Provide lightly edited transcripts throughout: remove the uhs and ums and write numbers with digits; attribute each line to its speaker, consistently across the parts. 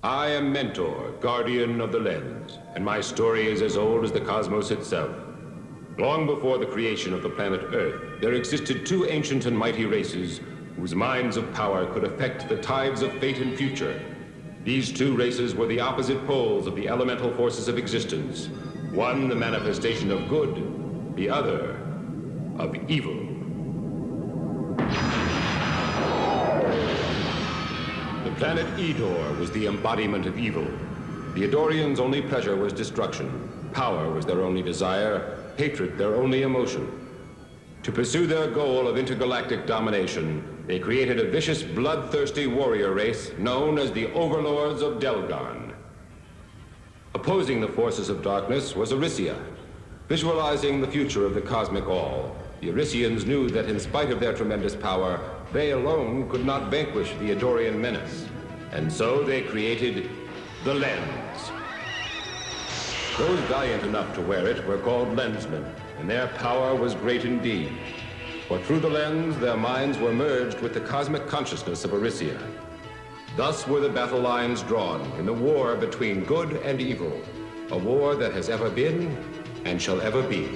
Speaker 1: I am Mentor, guardian of the Lens, and my story is as old as the cosmos itself. Long before the creation of the planet Earth, there existed two ancient and mighty races whose minds of power could affect the tides of fate and future. These two races were the opposite poles of the elemental forces of existence. One the manifestation of good, the other of evil. The planet Eddor was the embodiment of evil. The Eddorians' only pleasure was destruction. Power was their only desire, hatred their only emotion. To pursue their goal of intergalactic domination, they created a vicious, bloodthirsty warrior race known as the Overlords of Delgon. Opposing the forces of darkness was Arisia. Visualizing the future of the cosmic all, the Arisians knew that in spite of their tremendous power, they alone could not vanquish the Eddorian menace. And so they created the Lens. Those valiant enough to wear it were called Lensmen, and their power was great indeed. For through the Lens, their minds were merged with the cosmic consciousness of Arisia. Thus were the battle lines drawn in the war between good and evil, a war that has ever been and shall ever be.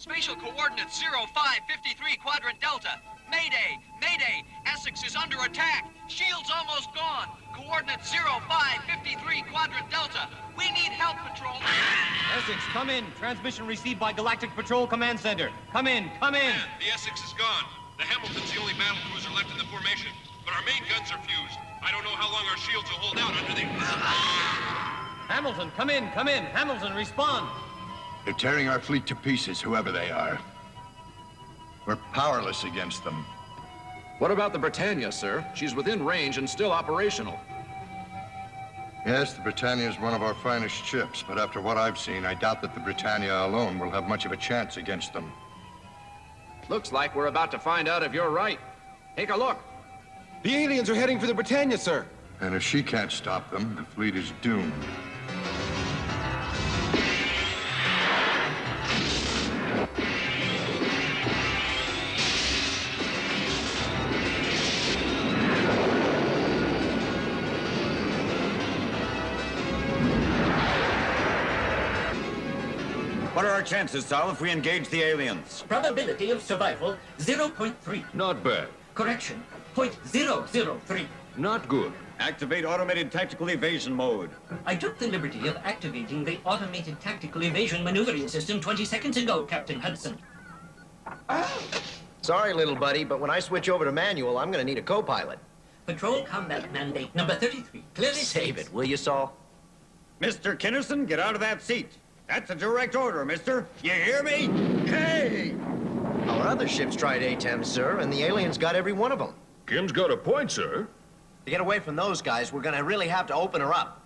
Speaker 2: Spatial coordinates 0553 Quadrant Delta. Mayday! Mayday! Essex is under attack! Shield's almost gone! Coordinates 0553 Quadrant Delta. We need help, Patrol!
Speaker 3: Essex, come in. Transmission received by Galactic Patrol Command Center. Come in, come in!
Speaker 4: Man, the Essex is gone. The Hamilton's the only battle cruiser left in the formation. But our main guns are fused. I don't know how long our shields will hold out under the...
Speaker 3: Hamilton, come in, come in. Hamilton, respond.
Speaker 5: They're tearing our fleet to pieces, whoever they are. We're powerless against them.
Speaker 6: What about the Britannia, sir? She's within range and still operational.
Speaker 5: Yes, the Britannia is one of our finest ships, but after what I've seen, I doubt that the Britannia alone will have much of a chance against them.
Speaker 6: Looks like we're about to find out if you're right. Take a look.
Speaker 7: The aliens are heading for the Britannia, sir.
Speaker 5: And if she can't stop them, the fleet is doomed.
Speaker 8: What are our chances, Sal, if we engage the aliens?
Speaker 9: Probability of survival, 0.3.
Speaker 1: Not bad.
Speaker 9: Correction, 0.003.
Speaker 1: Not good.
Speaker 8: Activate automated tactical evasion mode.
Speaker 9: I took the liberty of activating the automated tactical evasion maneuvering system 20 seconds ago, Captain Hudson.
Speaker 10: Sorry, little buddy, but when I switch over to manual, I'm gonna need a co-pilot.
Speaker 9: Patrol Combat Mandate number 33. Clearly
Speaker 10: Save
Speaker 9: states...
Speaker 10: it, will you, Saul?
Speaker 8: Mr. Kinnison, get out of that seat. That's a direct order, mister. You hear me? Hey!
Speaker 10: Our other ships tried ATEMs, sir, and the aliens got every one of them.
Speaker 1: Kim's got a point, sir.
Speaker 10: To get away from those guys, we're gonna really have to open her up.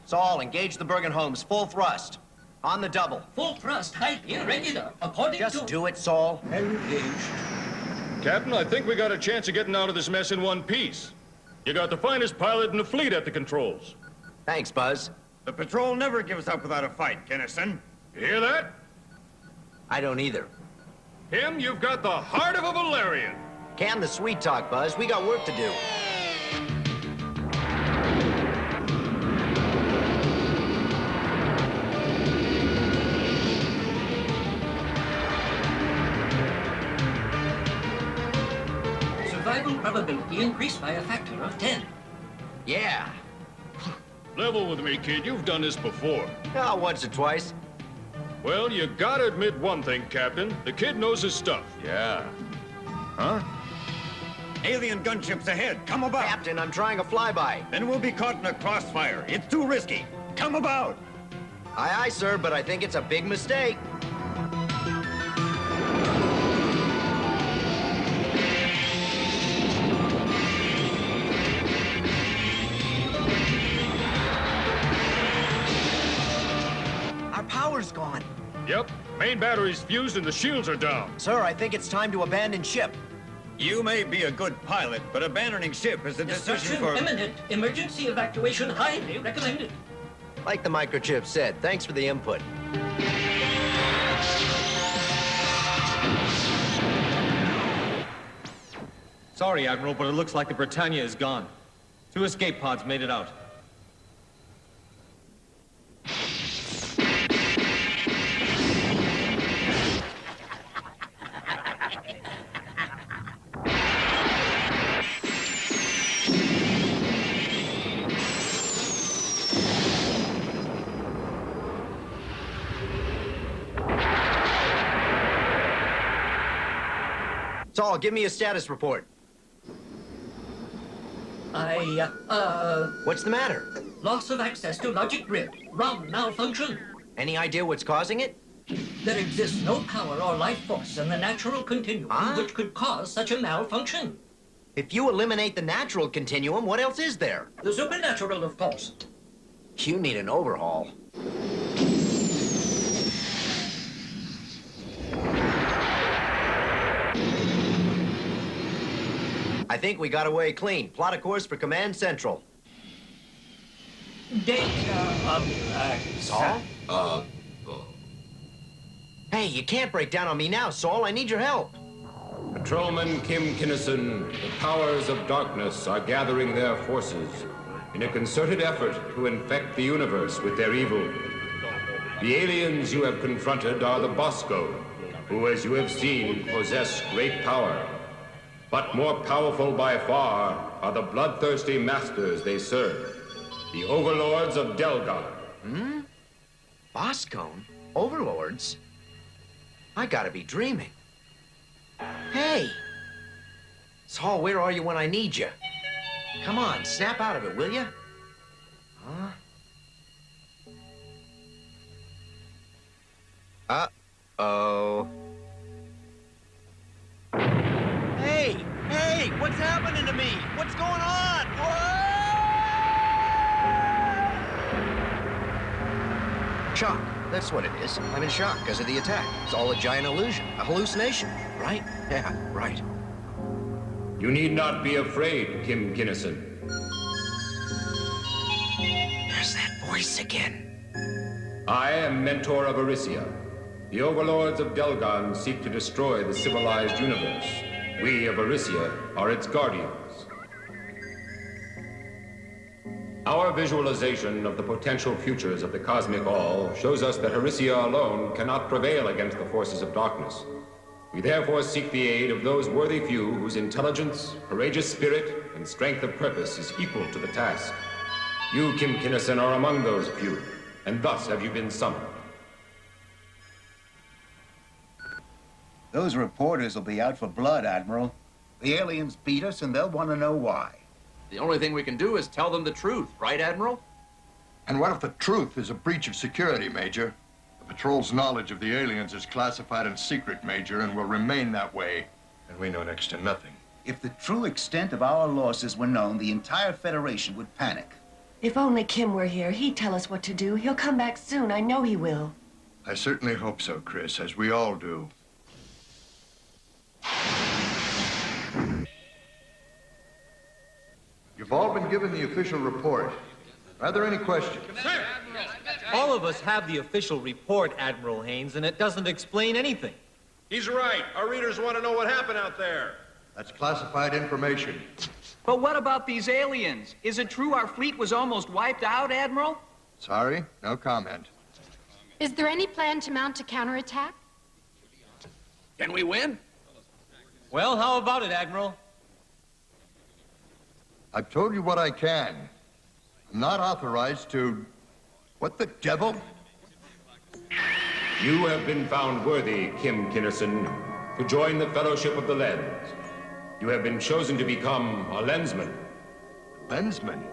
Speaker 10: Saul, engage the Bergenholms, full thrust. On the double.
Speaker 9: Full thrust, high gear, regular, according to...
Speaker 10: Just do it, Saul.
Speaker 9: Engaged.
Speaker 11: Captain, I think we got a chance of getting out of this mess in one piece. You got the finest pilot in the fleet at the controls.
Speaker 10: Thanks, Buzz.
Speaker 8: The patrol never gives up without a fight, Kinnison.
Speaker 11: You hear that?
Speaker 10: I don't either.
Speaker 11: Him, you've got the heart of a Valerian.
Speaker 10: Can the sweet talk, Buzz. We got work to do.
Speaker 9: Survival probability increased by a factor of 10.
Speaker 10: Yeah.
Speaker 11: Level with me, kid. You've done this before.
Speaker 10: Oh, once or twice.
Speaker 11: Well, you gotta admit one thing, Captain. The kid knows his stuff. Yeah. Huh?
Speaker 8: Alien gunships ahead. Come about.
Speaker 10: Captain, I'm trying a flyby.
Speaker 8: Then we'll be caught in a crossfire. It's too risky. Come about.
Speaker 10: Aye, aye, sir, but I think it's a big mistake. Our power's gone.
Speaker 11: Yep. Main battery's fused and the shields are down.
Speaker 10: Sir, I think it's time to abandon ship.
Speaker 8: You may be a good pilot, but abandoning ship is a decision
Speaker 9: Destruction
Speaker 8: for...
Speaker 9: imminent. Emergency evacuation highly recommended.
Speaker 10: Like the microchip said, thanks for the input.
Speaker 3: Sorry, Admiral, but it looks like the Britannia is gone. 2 escape pods made it out.
Speaker 10: Saul, give me a status report. What's the matter?
Speaker 9: Loss of access to logic grid. ROM malfunction.
Speaker 10: Any idea what's causing it?
Speaker 9: There exists no power or life force in the natural continuum which could cause such a malfunction.
Speaker 10: If you eliminate the natural continuum, what else is there?
Speaker 9: The supernatural, of course.
Speaker 10: You need an overhaul. I think we got away clean. Plot a course for Command Central.
Speaker 9: Data
Speaker 10: Saul? Hey, you can't break down on me now, Saul. I need your help.
Speaker 1: Patrolman Kim Kinnison, the powers of darkness are gathering their forces in a concerted effort to infect the universe with their evil. The aliens you have confronted are the Boskone, who, as you have seen, possess great power. But more powerful by far are the bloodthirsty masters they serve, the overlords of Delgar.
Speaker 10: Boskone? Overlords? I gotta be dreaming. Hey! Saul, where are you when I need you? Come on, snap out of it, will you? Huh? Uh-oh. Hey! Hey! What's happening to me? What's going on? Whoa! Shock. That's what it is. I'm in shock because of the attack. It's all a giant illusion, a hallucination, right? Yeah, right.
Speaker 1: You need not be afraid, Kim Kinnison.
Speaker 10: There's that voice again.
Speaker 1: I am Mentor of Arisia. The overlords of Delgon seek to destroy the civilized universe. We of Arisia are its guardians. Our visualization of the potential futures of the cosmic all shows us that Arisia alone cannot prevail against the forces of darkness. We therefore seek the aid of those worthy few whose intelligence, courageous spirit, and strength of purpose is equal to the task. You, Kim Kinnison, are among those few, and thus have you been summoned.
Speaker 12: Those reporters will be out for blood, Admiral. The aliens beat us, and they'll want to know why.
Speaker 6: The only thing we can do is tell them the truth, right, Admiral?
Speaker 5: And what if the truth is a breach of security, Major? The Patrol's knowledge of the aliens is classified and secret, Major, and will remain that way. And we know next to nothing.
Speaker 12: If the true extent of our losses were known, the entire Federation would panic.
Speaker 13: If only Kim were here, he'd tell us what to do. He'll come back soon. I know he will.
Speaker 5: I certainly hope so, Chris, as we all do. You've all been given the official report. Are there any questions?
Speaker 3: Sir! All of us have the official report, Admiral Haynes, and it doesn't explain anything.
Speaker 4: He's right. Our readers want to know what happened out there.
Speaker 5: That's classified information.
Speaker 2: But what about these aliens? Is it true our fleet was almost wiped out, Admiral?
Speaker 5: Sorry, no comment.
Speaker 14: Is there any plan to mount a counterattack?
Speaker 6: Can we win?
Speaker 3: Well, how about it, Admiral?
Speaker 5: I've told you what I can. I'm not authorized to... What the devil?
Speaker 1: You have been found worthy, Kim Kinnison, to join the Fellowship of the Lens. You have been chosen to become a Lensman.
Speaker 5: Lensman?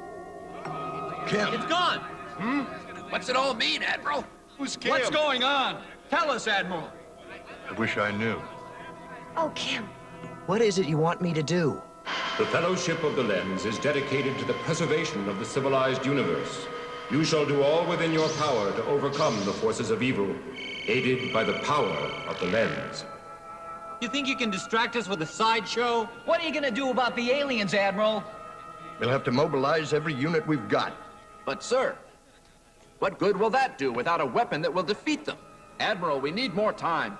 Speaker 5: Kim?
Speaker 3: It's gone!
Speaker 6: What's it all mean, Admiral?
Speaker 2: Who's Kim? What's going on? Tell us, Admiral.
Speaker 5: I wish I knew.
Speaker 13: Oh, Kim.
Speaker 10: What is it you want me to do?
Speaker 1: The Fellowship of the Lens is dedicated to the preservation of the civilized universe. You shall do all within your power to overcome the forces of evil, aided by the power of the Lens.
Speaker 3: You think you can distract us with a sideshow?
Speaker 2: What are you gonna do about the aliens, Admiral?
Speaker 5: We'll have to mobilize every unit we've got.
Speaker 6: But, sir, what good will that do without a weapon that will defeat them? Admiral, we need more time.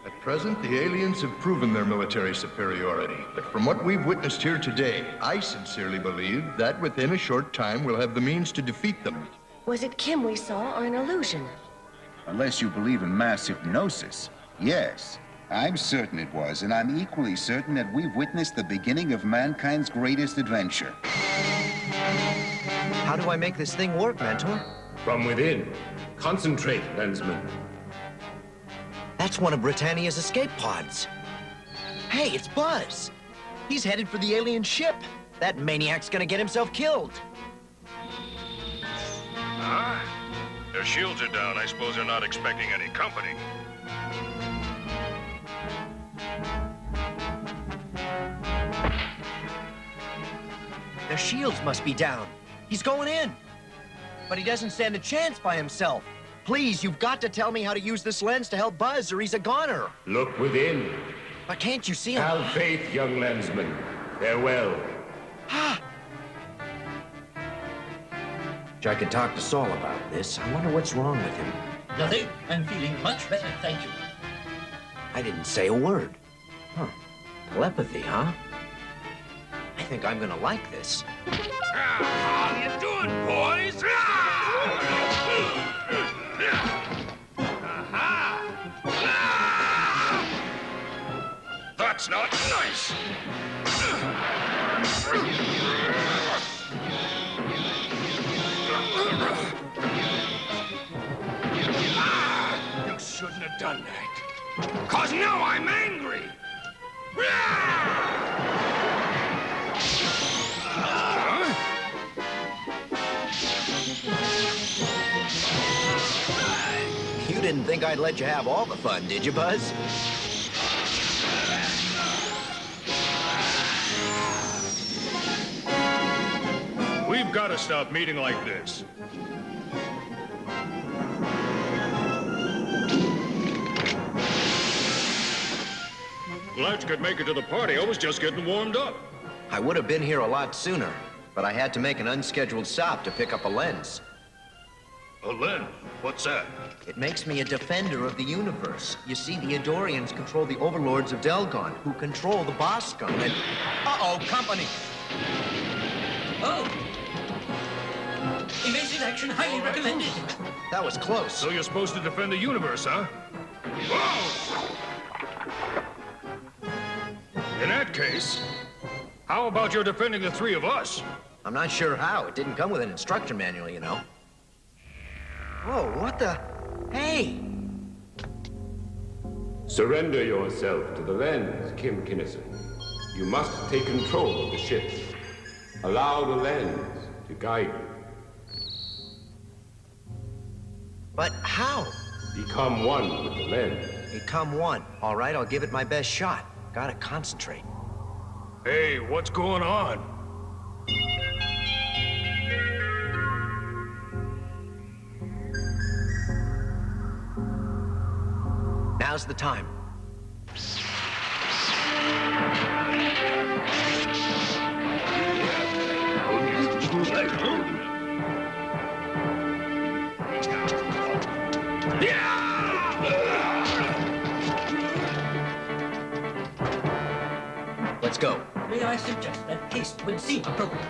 Speaker 5: At present, the aliens have proven their military superiority. But from what we've witnessed here today, I sincerely believe that within a short time we'll have the means to defeat them.
Speaker 13: Was it Kim we saw or an illusion?
Speaker 12: Unless you believe in mass hypnosis. Yes, I'm certain it was, and I'm equally certain that we've witnessed the beginning of mankind's greatest adventure.
Speaker 10: How do I make this thing work, Mentor?
Speaker 1: From within. Concentrate, Lensman.
Speaker 10: That's one of Britannia's escape pods. Hey, it's Buzz. He's headed for the alien ship. That maniac's gonna get himself killed.
Speaker 11: Huh? Their shields are down. I suppose they're not expecting any company.
Speaker 10: Their shields must be down. He's going in. But he doesn't stand a chance by himself. Please, you've got to tell me how to use this lens to help Buzz, or he's a goner.
Speaker 1: Look within.
Speaker 10: But can't you see him?
Speaker 1: Have faith, young Lensman. Farewell.
Speaker 10: I could talk to Saul about this. I wonder what's wrong with him.
Speaker 9: Nothing. I'm feeling much better, thank you.
Speaker 10: I didn't say a word. Huh. Telepathy, huh? I think I'm gonna like this.
Speaker 11: How you doing, boys? That's not nice. You shouldn't have done that. 'Cause now I'm angry.
Speaker 10: You didn't think I'd let you have all the fun, did you, Buzz?
Speaker 11: We've got to stop meeting like this. Glad you could make it to the party. I was just getting warmed up.
Speaker 10: I would have been here a lot sooner, but I had to make an unscheduled stop to pick up a lens.
Speaker 11: A lens? What's that?
Speaker 10: It makes me a defender of the universe. You see, the Eddorians control the overlords of Delgon, who control the Boskone, and...
Speaker 3: Uh-oh, company!
Speaker 9: Oh! Evasive action highly recommended.
Speaker 10: That was close.
Speaker 11: So you're supposed to defend the universe, huh? Whoa! In that case, how about you're defending the three of us?
Speaker 10: I'm not sure how. It didn't come with an instruction manual, you know. Whoa, what the... Hey!
Speaker 1: Surrender yourself to the Lens, Kim Kinnison. You must take control of the ship. Allow the Lens to guide you.
Speaker 10: But how?
Speaker 1: Become one with the Lens.
Speaker 10: Become one. All right, I'll give it my best shot. Gotta concentrate.
Speaker 11: Hey, what's going on?
Speaker 10: Now's the time. Let's go.
Speaker 9: May I suggest that haste would seem appropriate?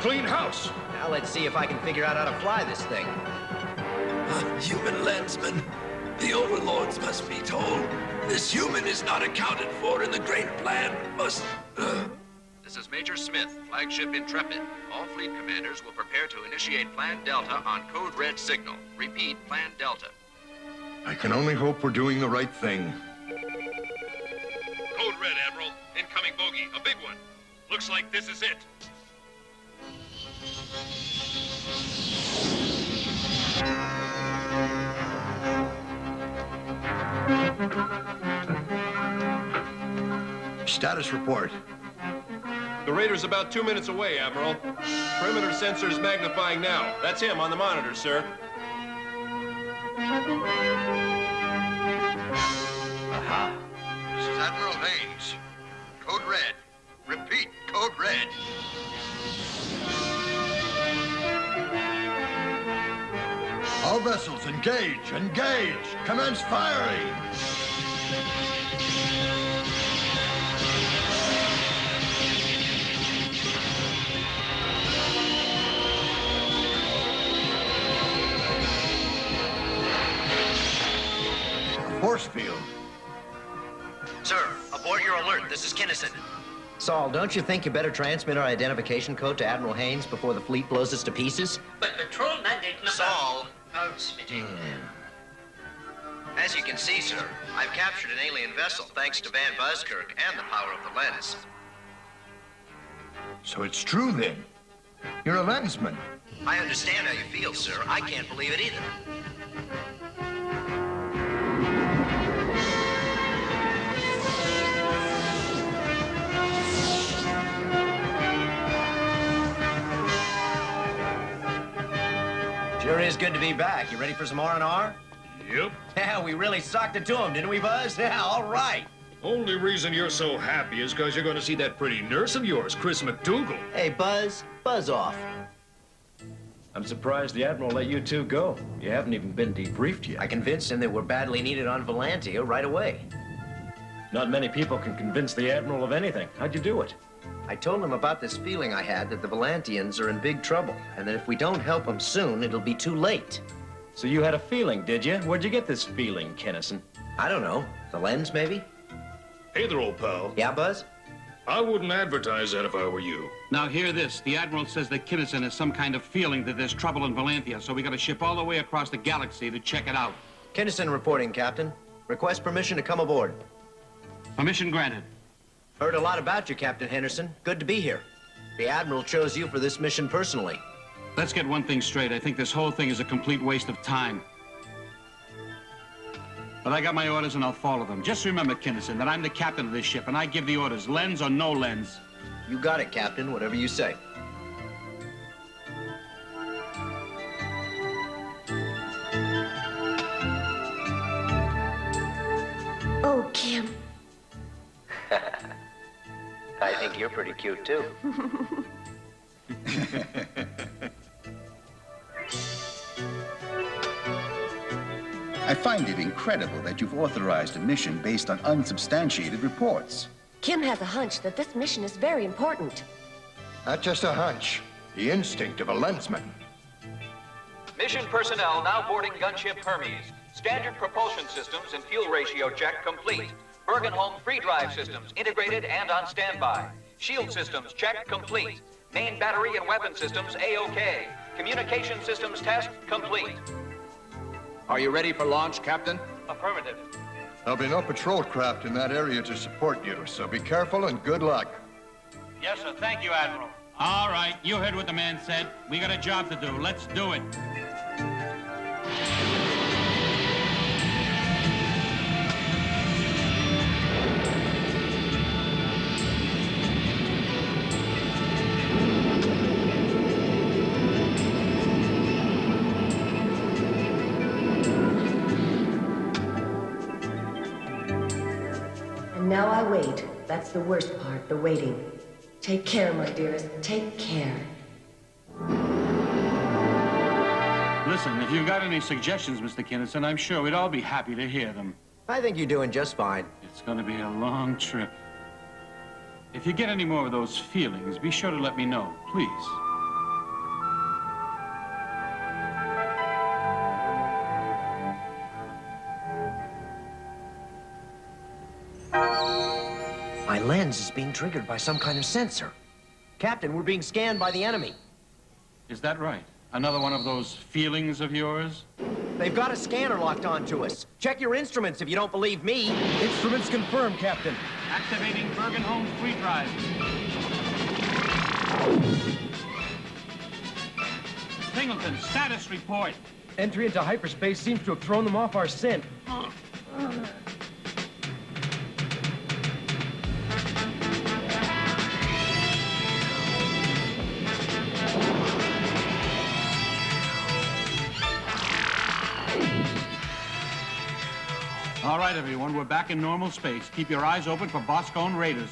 Speaker 11: Clean house.
Speaker 10: Now let's see if I can figure out how to fly this thing.
Speaker 15: Human Lensman. The overlords must be told. This human is not accounted for in the great plan.
Speaker 6: This is Major Smith, flagship Intrepid. All fleet commanders will prepare to initiate Plan Delta on Code Red signal. Repeat, Plan Delta.
Speaker 5: I can only hope we're doing the right thing.
Speaker 4: Code Red, Admiral. Incoming bogey. A big one. Looks like this is it.
Speaker 5: Status report.
Speaker 7: The raider's about 2 minutes away, Admiral. Perimeter sensors magnifying now. That's him on the monitor, sir.
Speaker 5: Aha. This is Admiral Haynes. Code Red. Repeat, Code Red. All vessels, engage! Engage! Commence firing! Force field.
Speaker 10: Sir, abort your alert. This is Kinnison. Saul, don't you think you better transmit our identification code to Admiral Haynes before the fleet blows us to pieces?
Speaker 9: But patrol mandate number...
Speaker 10: Saul.
Speaker 9: Transmitting.
Speaker 10: As you can see, sir, I've captured an alien vessel thanks to Van Buskirk and the power of the lens.
Speaker 5: So it's true, then. You're a Lensman.
Speaker 10: I understand how you feel, sir. I can't believe it either. Sure is good to be back. You ready for some R&R?
Speaker 11: Yep.
Speaker 10: Yeah, we really socked it to him, didn't we, Buzz? Yeah, all right.
Speaker 11: Only reason you're so happy is because you're going to see that pretty nurse of yours, Chris McDougal.
Speaker 10: Hey, Buzz, buzz off.
Speaker 16: I'm surprised the Admiral let you two go. You haven't even been debriefed yet.
Speaker 10: I convinced him that we're badly needed on Valantia right away.
Speaker 16: Not many people can convince the Admiral of anything. How'd you do it?
Speaker 10: I told him about this feeling I had that the Valantians are in big trouble, and that if we don't help them soon, it'll be too late.
Speaker 16: So you had a feeling, did you? Where'd you get this feeling, Kinnison?
Speaker 10: I don't know. The lens, maybe?
Speaker 11: Hey there, old pal.
Speaker 10: Yeah, Buzz?
Speaker 11: I wouldn't advertise that if I were you.
Speaker 17: Now, hear this. The Admiral says that Kinnison has some kind of feeling that there's trouble in Valantia, so we got to ship all the way across the galaxy to check it out.
Speaker 10: Kinnison reporting, Captain. Request permission to come aboard.
Speaker 17: Permission granted.
Speaker 10: Heard a lot about you, Captain Henderson. Good to be here. The Admiral chose you for this mission personally.
Speaker 17: Let's get one thing straight. I think this whole thing is a complete waste of time. But I got my orders and I'll follow them. Just remember, Kinnison, that I'm the captain of this ship and I give the orders, lens or no lens.
Speaker 10: You got it, Captain. Whatever you say.
Speaker 13: Oh, Kim.
Speaker 10: I think you're pretty cute, too.
Speaker 12: I find it incredible that you've authorized a mission based on unsubstantiated reports.
Speaker 13: Kim has a hunch that this mission is very important.
Speaker 5: Not just a hunch. The instinct of a Lensman.
Speaker 2: Mission personnel now boarding gunship Hermes. Standard propulsion systems and fuel ratio check complete. Bergenholm free drive systems integrated and on standby. Shield systems check complete. Main battery and weapon systems A-OK. Communication systems test complete.
Speaker 6: Are you ready for launch, Captain?
Speaker 2: Affirmative.
Speaker 5: There'll be no patrol craft in that area to support you, so be careful and good luck.
Speaker 17: Yes, sir. Thank you, Admiral. All right. You heard what the man said. We got a job to do. Let's do it.
Speaker 13: now I wait. That's the worst part, the waiting. Take care, my dearest. Take care.
Speaker 17: Listen, if you've got any suggestions, Mr. Kinnison, I'm sure we'd all be happy to hear them.
Speaker 10: I think you're doing just fine.
Speaker 17: It's going to be a long trip. If you get any more of those feelings, be sure to let me know, please.
Speaker 10: My lens is being triggered by some kind of sensor. Captain, we're being scanned by the enemy.
Speaker 17: Is that right? Another one of those feelings of yours?
Speaker 10: They've got a scanner locked onto us. Check your instruments if you don't believe me.
Speaker 3: Instruments confirmed, Captain.
Speaker 17: Activating Bergenholm's free drive. Singleton, status report.
Speaker 3: Entry into hyperspace seems to have thrown them off our scent.
Speaker 17: All right, everyone, we're back in normal space. Keep your eyes open for Boskone raiders.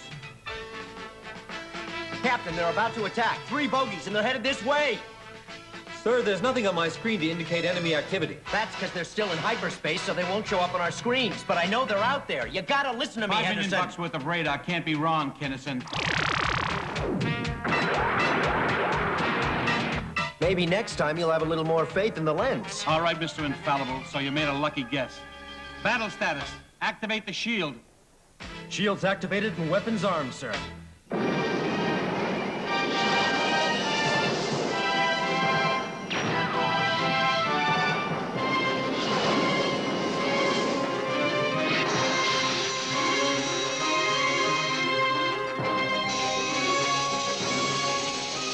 Speaker 10: Captain, they're about to attack. 3 bogies, and they're headed this way.
Speaker 3: Sir, there's nothing on my screen to indicate enemy activity.
Speaker 10: That's because they're still in hyperspace, so they won't show up on our screens. But I know they're out there. You gotta listen to me,
Speaker 17: $5
Speaker 10: Henderson.
Speaker 17: million worth of radar. Can't be wrong, Kinnison.
Speaker 10: Maybe next time you'll have a little more faith in the lens.
Speaker 17: All right, Mr. Infallible, so you made a lucky guess. Battle status. Activate the shield.
Speaker 3: Shield's activated and weapons armed, sir.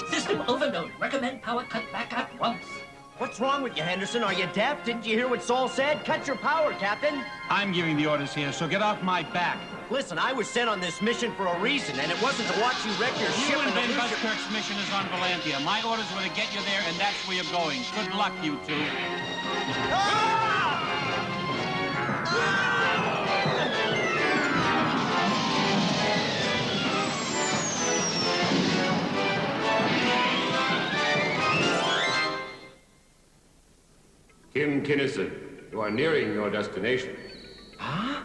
Speaker 9: System overload. Recommend power cut back at once.
Speaker 10: What's wrong with you, Henderson? Are you deaf? Didn't you hear what Saul said? Cut your power, Captain.
Speaker 17: I'm giving the orders here, so get off my back.
Speaker 10: Listen, I was sent on this mission for a reason, and it wasn't to watch you wreck your ship
Speaker 17: You and
Speaker 10: in the
Speaker 17: Ben
Speaker 10: Lucia-
Speaker 17: Buskirk's mission is on Valantia. My orders were to get you there, and that's where you're going. Good luck, you two.
Speaker 1: Kim Kinnison, you are nearing your destination.
Speaker 10: Huh?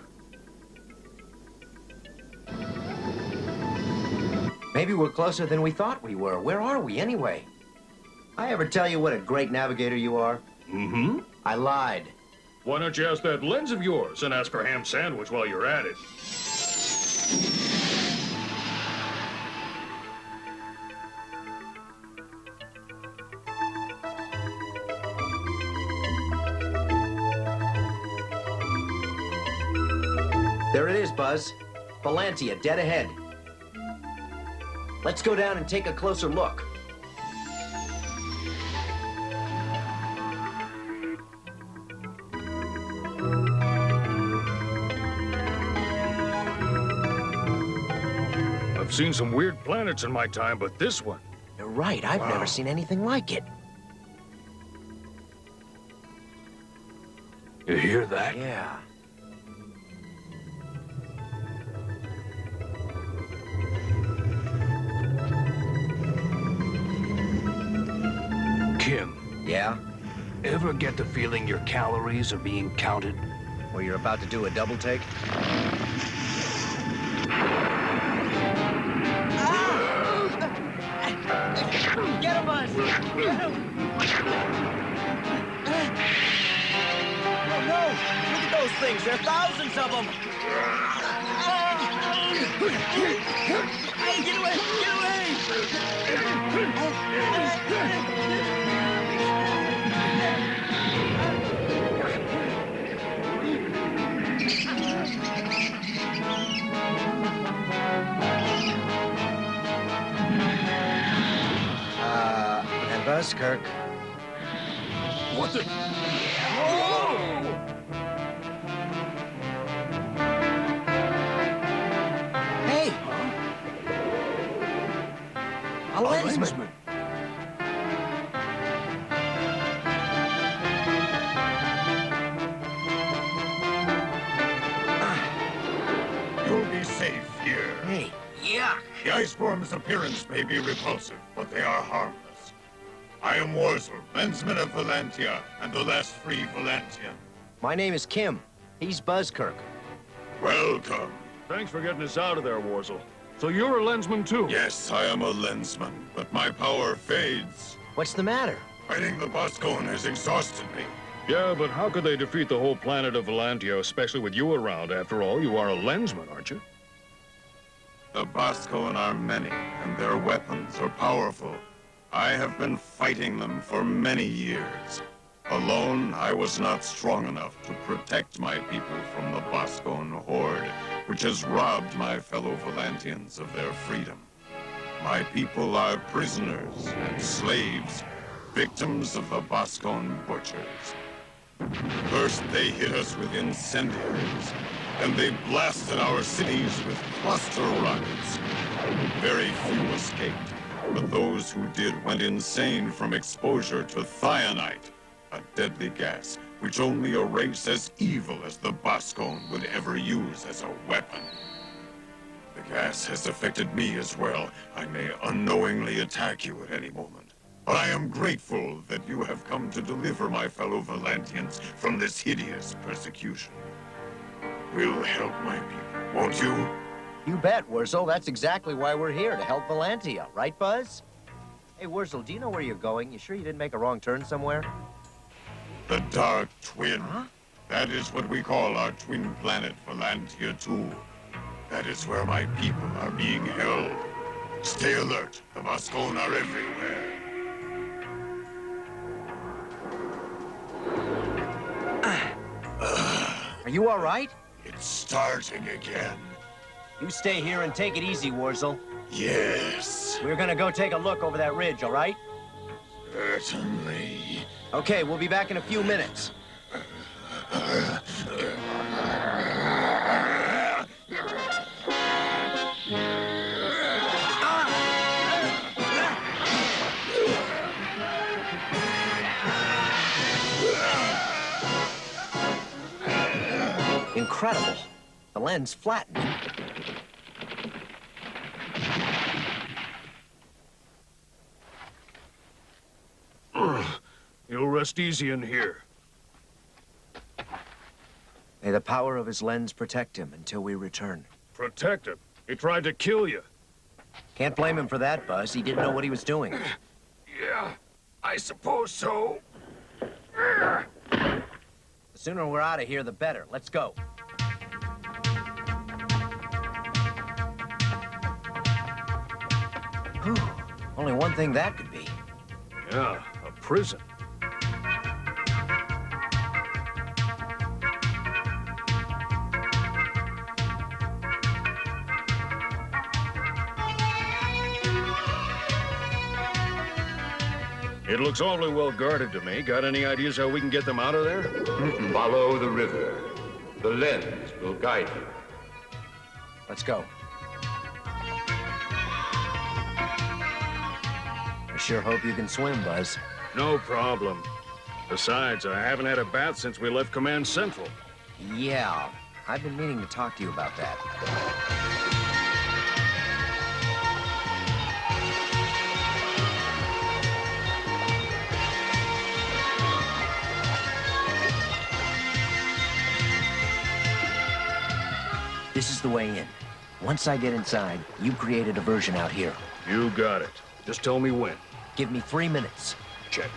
Speaker 10: Maybe we're closer than we thought we were. Where are we, anyway? I ever tell you what a great navigator you are?
Speaker 11: Mm-hmm.
Speaker 10: I lied.
Speaker 11: Why don't you ask that lens of yours and ask for ham sandwich while you're at it?
Speaker 10: There it is, Buzz. Valantia, dead ahead. Let's go down and take a closer look.
Speaker 11: I've seen some weird planets in my time, but this one...
Speaker 10: You're right, I've never seen anything like it.
Speaker 11: You hear that?
Speaker 10: Yeah.
Speaker 18: Kim.
Speaker 10: Yeah?
Speaker 18: Ever get the feeling your calories are being counted?
Speaker 10: Or you're about to do a double take? Get him, Buzz! Get him! Oh, no! Look at those things! There are thousands of them! Hey, get away! Get and Buskirk.
Speaker 18: What the?
Speaker 10: Hey! A Lensman!
Speaker 8: You'll be
Speaker 19: The iceworm's appearance may be repulsive, but they are harmless. I am Wurzel, Lensman of Valantia, and the last free Valantian.
Speaker 10: My name is Kim. He's Buzzkirk.
Speaker 19: Welcome.
Speaker 11: Thanks for getting us out of there, Wurzel. So you're a Lensman too?
Speaker 19: Yes, I am a Lensman, but my power fades.
Speaker 10: What's the matter?
Speaker 19: Fighting the Boskone has exhausted me.
Speaker 11: Yeah, but how could they defeat the whole planet of Valantia, especially with you around? After all, you are a Lensman, aren't you?
Speaker 19: The Boskone are many, and their weapons are powerful. I have been fighting them for many years. Alone, I was not strong enough to protect my people from the Boskone horde, which has robbed my fellow Valantians of their freedom. My people are prisoners and slaves, victims of the Boskone butchers. First, they hit us with incendiaries. Then they blasted our cities with cluster rockets. Very few escaped, but those who did went insane from exposure to thionite, a deadly gas which only a race as evil as the Boskone would ever use as a weapon. The gas has affected me as well. I may unknowingly attack you at any moment. But I am grateful that you have come to deliver my fellow Valantians from this hideous persecution. We'll help my people, won't you?
Speaker 10: You bet, Wurzel. That's exactly why we're here, to help Valantia. Right, Buzz? Hey, Wurzel, do you know where you're going? You sure you didn't make a wrong turn somewhere?
Speaker 19: The Dark Twin. Huh? That is what we call our twin planet, Valantia 2. That is where my people are being held. Stay alert. The Boskone are everywhere.
Speaker 10: Are you all right?
Speaker 19: It's starting again.
Speaker 10: You stay here and take it easy, Wurzel.
Speaker 19: Yes.
Speaker 10: We're gonna go take a look over that ridge, all right?
Speaker 19: Certainly.
Speaker 10: Okay, we'll be back in a few minutes. Incredible. The lens flattened.
Speaker 11: You'll rest easy in here.
Speaker 10: May the power of his lens protect him until we return.
Speaker 11: Protect him? He tried to kill you.
Speaker 10: Can't blame him for that, Buzz. He didn't know what he was doing.
Speaker 15: Yeah, I suppose so.
Speaker 10: The sooner we're out of here, the better. Let's go. Whew. Only one thing that could be.
Speaker 11: Yeah, a prison. It looks awfully well guarded to me. Got any ideas how we can get them out of there?
Speaker 1: Follow the river. The lens will guide you.
Speaker 10: Let's go. I sure hope you can swim, Buzz.
Speaker 11: No problem. Besides, I haven't had a bath since we left Command Central.
Speaker 10: Yeah, I've been meaning to talk to you about that. This is the way in. Once I get inside, you create a diversion out here.
Speaker 11: You got it. Just tell me when.
Speaker 10: Give me 3 minutes.
Speaker 11: Check.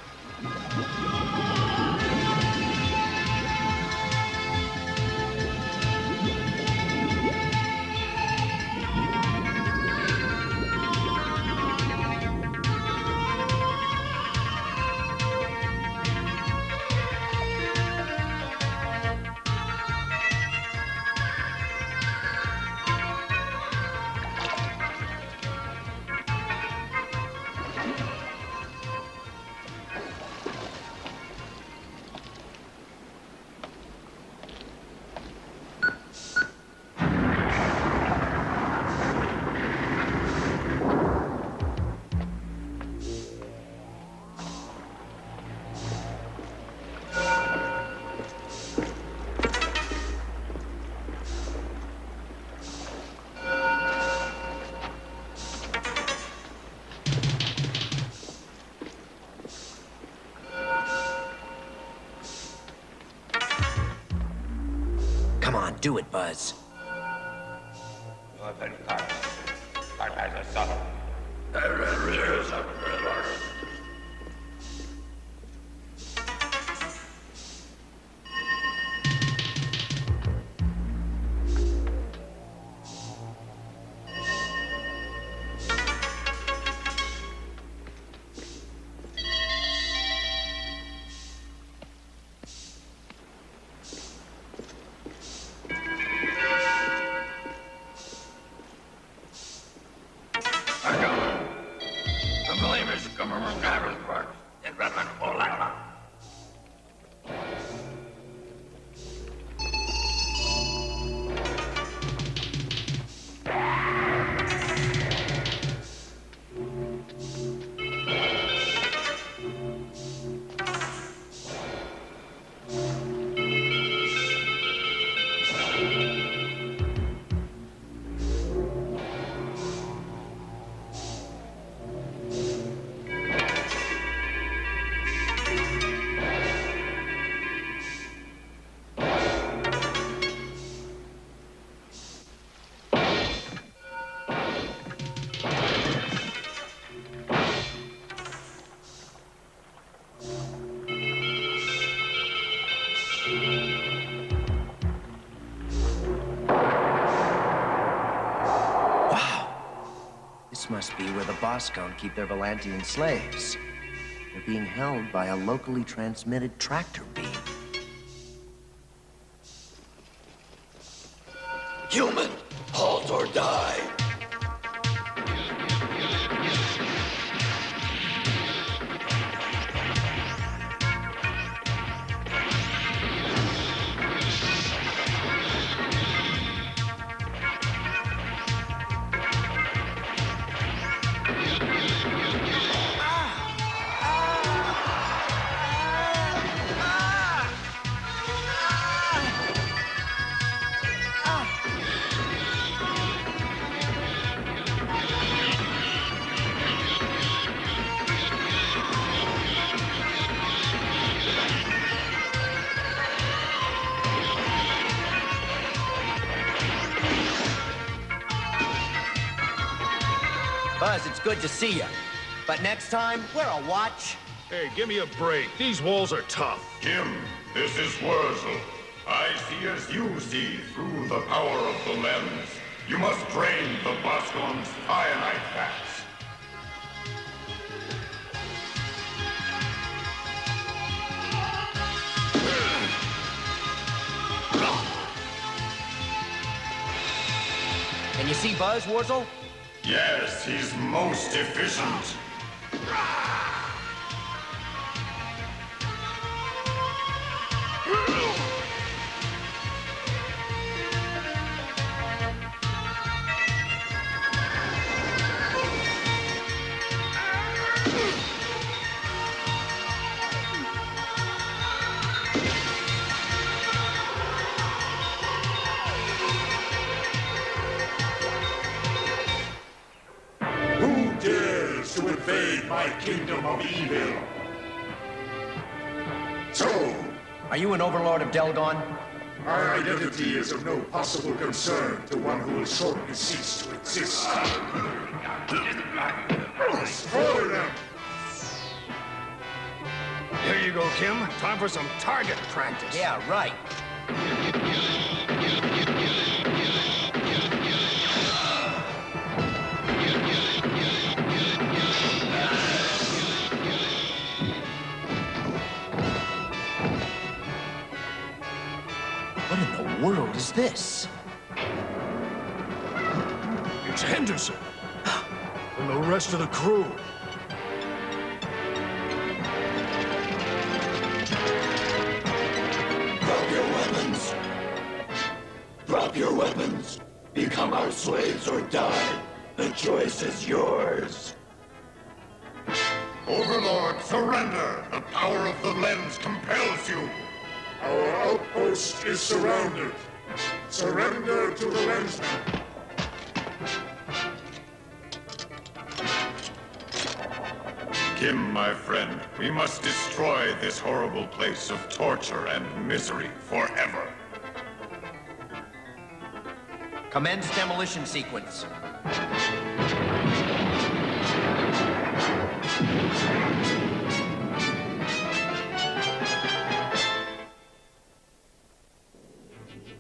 Speaker 10: Come on, do it, Buzz. This must be where the Boskone keep their Valantian slaves. They're being held by a locally transmitted tractor beam.
Speaker 15: Human, halt or die.
Speaker 10: Buzz, it's good to see you. But next time, wear a watch.
Speaker 11: Hey, give me a break. These walls are tough.
Speaker 19: Kim, this is Wurzel. I see as you see through the power of the lens. You must drain the Boskone's cyanide fats.
Speaker 10: Can you see Buzz, Wurzel?
Speaker 19: Yes, he's most efficient.
Speaker 20: To invade my kingdom of evil. So,
Speaker 10: are you an overlord of Delgon?
Speaker 20: My identity is of no possible concern to one who will shortly cease to exist. Destroy them!
Speaker 11: Here you go, Kim. Time for some target practice.
Speaker 10: Yeah, right. What in the world is this?
Speaker 11: It's Henderson. And the rest of the crew.
Speaker 15: Drop your weapons. Drop your weapons. Become our slaves or die. The choice is yours.
Speaker 19: Overlord, surrender! The power of the lens compels you!
Speaker 20: Our outpost is surrounded. Surrender to the Lensmen.
Speaker 19: Kim, my friend, we must destroy this horrible place of torture and misery forever.
Speaker 10: Commence demolition sequence.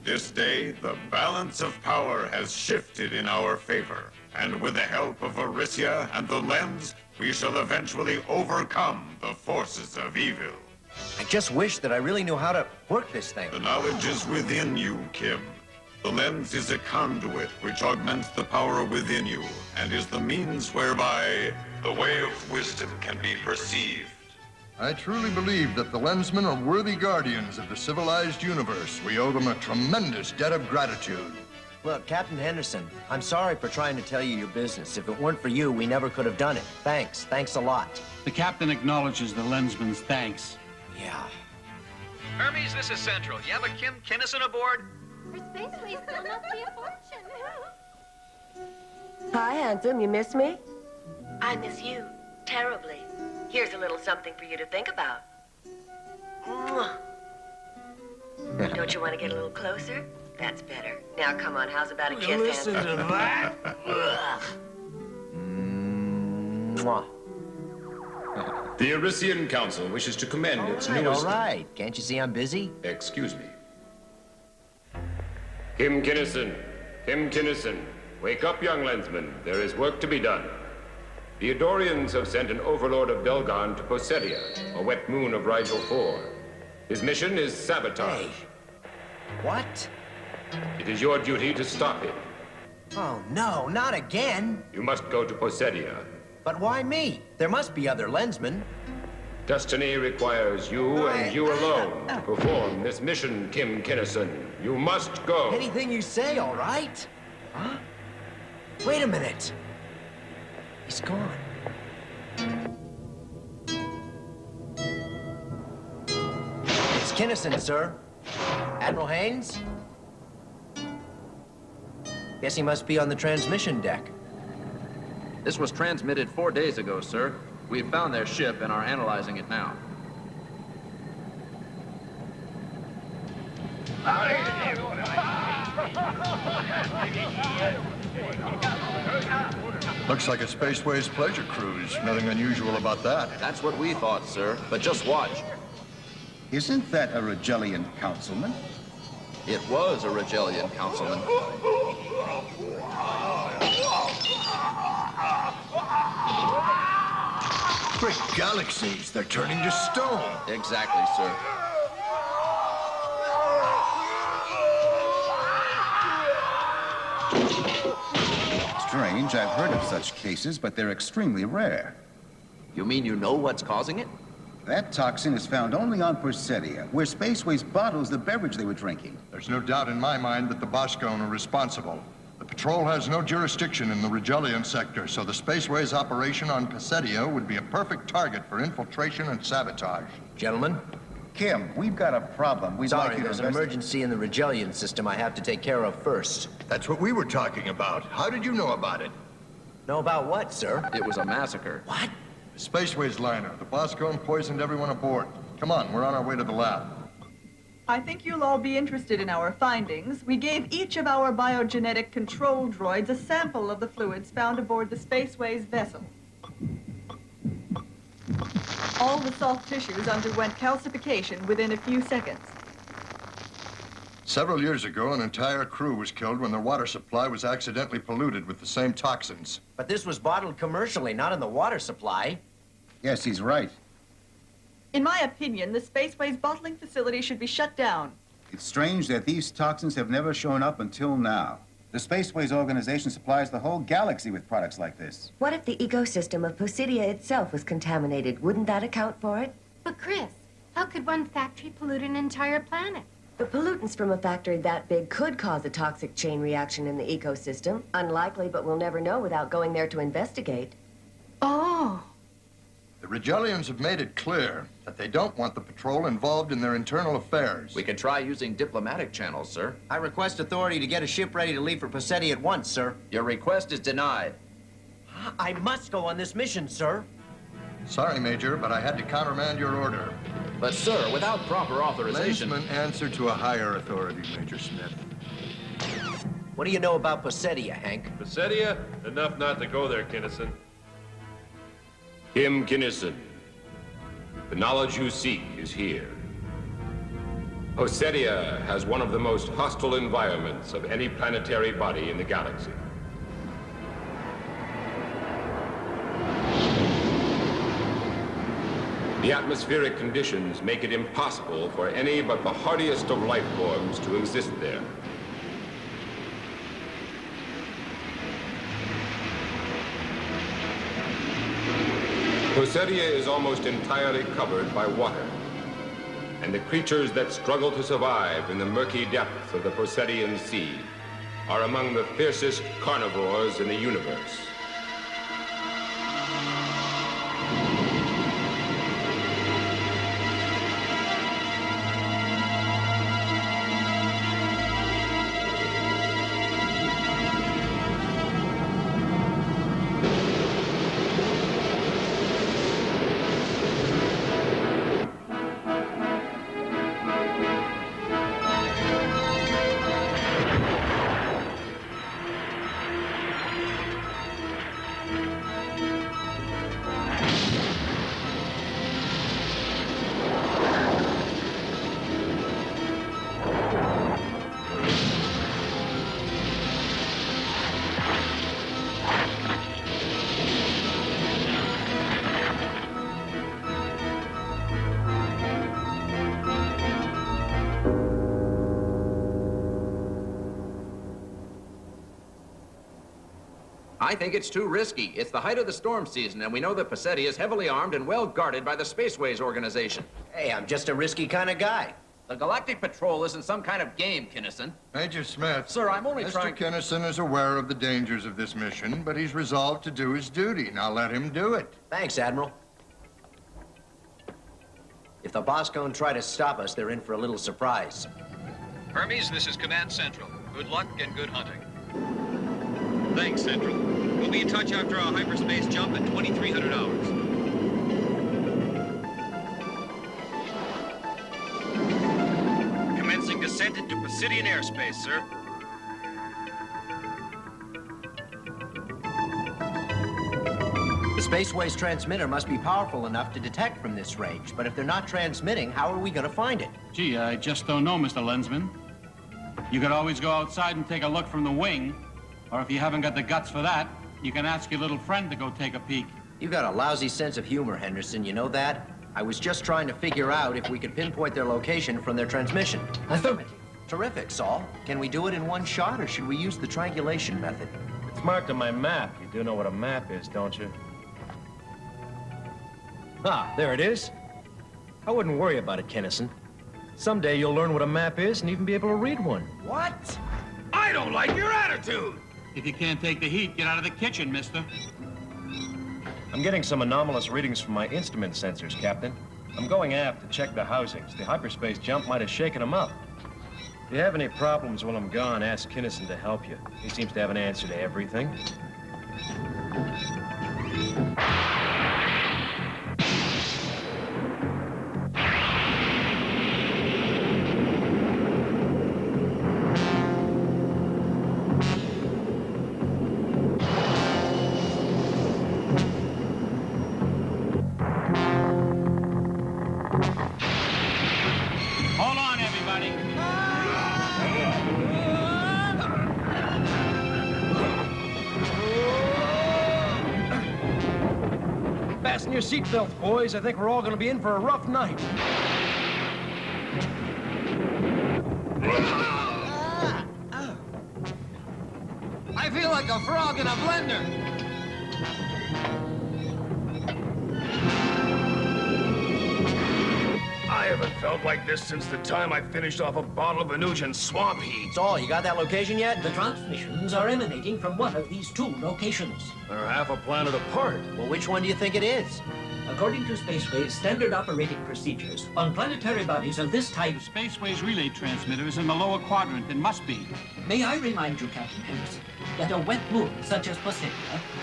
Speaker 19: This day, the balance of power has shifted in our favor. And with the help of Arisia and the Lens, we shall eventually overcome the forces of evil.
Speaker 10: I just wish that I really knew how to work this thing.
Speaker 19: The knowledge is within you, Kim. The Lens is a conduit which augments the power within you and is the means whereby the way of wisdom can be perceived.
Speaker 5: I truly believe that the Lensmen are worthy guardians of the civilized universe. We owe them a tremendous debt of gratitude.
Speaker 10: Look, Captain Henderson, I'm sorry for trying to tell you your business. If it weren't for you, we never could have done it. Thanks. Thanks a lot.
Speaker 17: The captain acknowledges the Lensman's thanks.
Speaker 10: Yeah.
Speaker 6: Hermes, this is Central. You have a Kim Kinnison aboard?
Speaker 14: Her spaceways still must be a fortune.
Speaker 13: Hi, handsome. You miss me? I miss you terribly. Here's a little something for you to think about. Mwah. Don't you want to get a little closer? That's better. Now, come on. How's about a kiss,
Speaker 18: Listen to
Speaker 13: handsome?
Speaker 18: that.
Speaker 10: Mwah.
Speaker 1: The Arisian Council wishes to commend its newest...
Speaker 10: All right. Can't you see I'm busy?
Speaker 1: Excuse me. Kim Kinnison. Kim Kinnison. Wake up, young Lensman. There is work to be done. The Eddorians have sent an overlord of Delgon to Posedia, a wet moon of Rigel 4. His mission is sabotage.
Speaker 10: Hey. What?
Speaker 1: It is your duty to stop him.
Speaker 10: Oh, no, not again.
Speaker 1: You must go to Posedia.
Speaker 10: But why me? There must be other Lensmen.
Speaker 1: Destiny requires you and you alone to perform this mission, Kim Kinnison. You must go.
Speaker 10: Anything you say, all right? Huh? Wait a minute. He's gone. It's Kinnison, sir. Admiral Haynes? Guess he must be on the transmission deck.
Speaker 6: This was transmitted 4 days ago, sir. We've found their ship and are analyzing it now.
Speaker 5: Looks like a Spaceways pleasure cruise. Nothing unusual about that.
Speaker 6: That's what we thought, sir. But just watch.
Speaker 12: Isn't that a Rigelian councilman?
Speaker 6: It was a Rigelian councilman.
Speaker 5: Great galaxies, they're turning to stone.
Speaker 6: Exactly, sir.
Speaker 12: Strange, I've heard of such cases, but they're extremely rare.
Speaker 6: You mean you know what's causing it?
Speaker 12: That toxin is found only on Posedia, where Spaceways bottles the beverage they were drinking.
Speaker 5: There's no doubt in my mind that the Boskone are responsible. The patrol has no jurisdiction in the Rigelian sector, so the Spaceways operation on Posedia would be a perfect target for infiltration and sabotage.
Speaker 10: Gentlemen?
Speaker 12: Kim, we've got a problem. We'd
Speaker 10: Sorry,
Speaker 12: like you to
Speaker 10: there's an emergency in the Rigelian system I have to take care of first.
Speaker 5: That's what we were talking about. How did you know about it?
Speaker 10: Know about what, sir?
Speaker 6: It was a massacre.
Speaker 10: What?
Speaker 5: The Spaceways liner. The Boskone poisoned everyone aboard. Come on, we're on our way to the lab.
Speaker 21: I think you'll all be interested in our findings. We gave each of our biogenetic control droids a sample of the fluids found aboard the Spaceways vessel. All the soft tissues underwent calcification within a few seconds.
Speaker 5: Several years ago, an entire crew was killed when their water supply was accidentally polluted with the same toxins.
Speaker 10: But this was bottled commercially, not in the water supply.
Speaker 12: Yes, he's right.
Speaker 21: In my opinion, the Spaceways bottling facility should be shut down.
Speaker 12: It's strange that these toxins have never shown up until now. The Spaceways organization supplies the whole galaxy with products like this.
Speaker 13: What if the ecosystem of Posedia itself was contaminated? Wouldn't that account for it?
Speaker 14: But Chris, how could one factory pollute an entire planet?
Speaker 13: The pollutants from a factory that big could cause a toxic chain reaction in the ecosystem. Unlikely, but we'll never know without going there to investigate.
Speaker 14: Oh.
Speaker 5: The Rigelians have made it clear that they don't want the patrol involved in their internal affairs.
Speaker 6: We can try using diplomatic channels, sir.
Speaker 10: I request authority to get a ship ready to leave for Posedia at once, sir.
Speaker 6: Your request is denied.
Speaker 10: I must go on this mission, sir.
Speaker 5: Sorry, Major, but I had to countermand your order.
Speaker 6: But, sir, without proper authorization...
Speaker 5: Lensmen answer to a higher authority, Major Smith.
Speaker 10: What do you know about Posedia, Hank?
Speaker 7: Posedia? Enough not to go there, Kinnison.
Speaker 1: Kinnison. The knowledge you seek is here. Posedia has one of the most hostile environments of any planetary body in the galaxy. The atmospheric conditions make it impossible for any but the hardiest of life forms to exist there. Posedia is almost entirely covered by water, and the creatures that struggle to survive in the murky depths of the Posedian Sea are among the fiercest carnivores in the universe.
Speaker 6: I think it's too risky. It's the height of the storm season, and we know that Posedia is heavily armed and well guarded by the Spaceways organization.
Speaker 10: Hey, I'm just a risky kind of guy.
Speaker 6: The Galactic Patrol isn't some kind of game, Kinnison.
Speaker 5: Major Smith.
Speaker 6: Sir, I'm only trying...
Speaker 5: Mr. Kinnison is aware of the dangers of this mission, but he's resolved to do his duty. Now let him do it.
Speaker 10: Thanks, Admiral. If the Boskone try to stop us, they're in for a little surprise.
Speaker 2: Hermes, this is Command Central. Good luck and good hunting. Thanks, Central. We'll be in touch after our hyperspace jump at 2300 hours. Commencing descent into Posedian airspace, sir.
Speaker 10: The Spaceways transmitter must be powerful enough to detect from this range, but if they're not transmitting, how are we going to find it?
Speaker 17: Gee, I just don't know, Mr. Lensman. You could always go outside and take a look from the wing, or if you haven't got the guts for that, you can ask your little friend to go take a peek.
Speaker 10: You've got a lousy sense of humor, Henderson, you know that? I was just trying to figure out if we could pinpoint their location from their transmission.
Speaker 9: Affirmative.
Speaker 10: Terrific, Saul. Can we do it in one shot, or should we use the triangulation method?
Speaker 16: It's marked on my map. You do know what a map is, don't you? Ah, there it is. I wouldn't worry about it, Kinnison. Someday you'll learn what a map is and even be able to read one.
Speaker 18: What? I don't like your attitude!
Speaker 17: If you can't take the heat, get out of the kitchen, mister.
Speaker 16: I'm getting some anomalous readings from my instrument sensors, Captain. I'm going aft to check the housings. The hyperspace jump might have shaken them up. If you have any problems while I'm gone, ask Kinnison to help you. He seems to have an answer to everything. Fasten your seatbelts, boys. I think we're all going to be in for a rough night.
Speaker 18: I feel like a frog in a blender. I haven't felt like this since the time I finished off a bottle of Venusian swamp heat.
Speaker 10: Saul, you got that location yet?
Speaker 9: The transmissions are emanating from one of these two locations.
Speaker 16: They're half a planet apart.
Speaker 10: Well, which one do you think it is?
Speaker 9: According to Spaceways standard operating procedures, on planetary bodies of this type...
Speaker 17: The Spaceways relay transmitter is in the lower quadrant. It must be.
Speaker 9: May I remind you, Captain Henderson, that a wet moon, such as Posedia,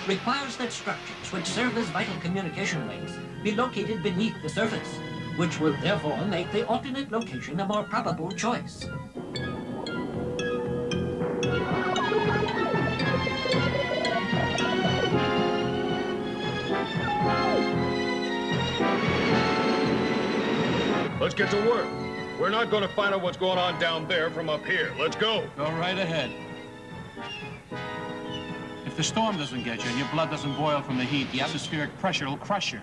Speaker 9: requires that structures which serve as vital communication links be located beneath the surface, which will therefore make the alternate location a more probable choice.
Speaker 11: Let's get to work. We're not going to find out what's going on down there from up here. Let's go.
Speaker 17: Go right ahead. If the storm doesn't get you and your blood doesn't boil from the heat, the atmospheric pressure will crush you.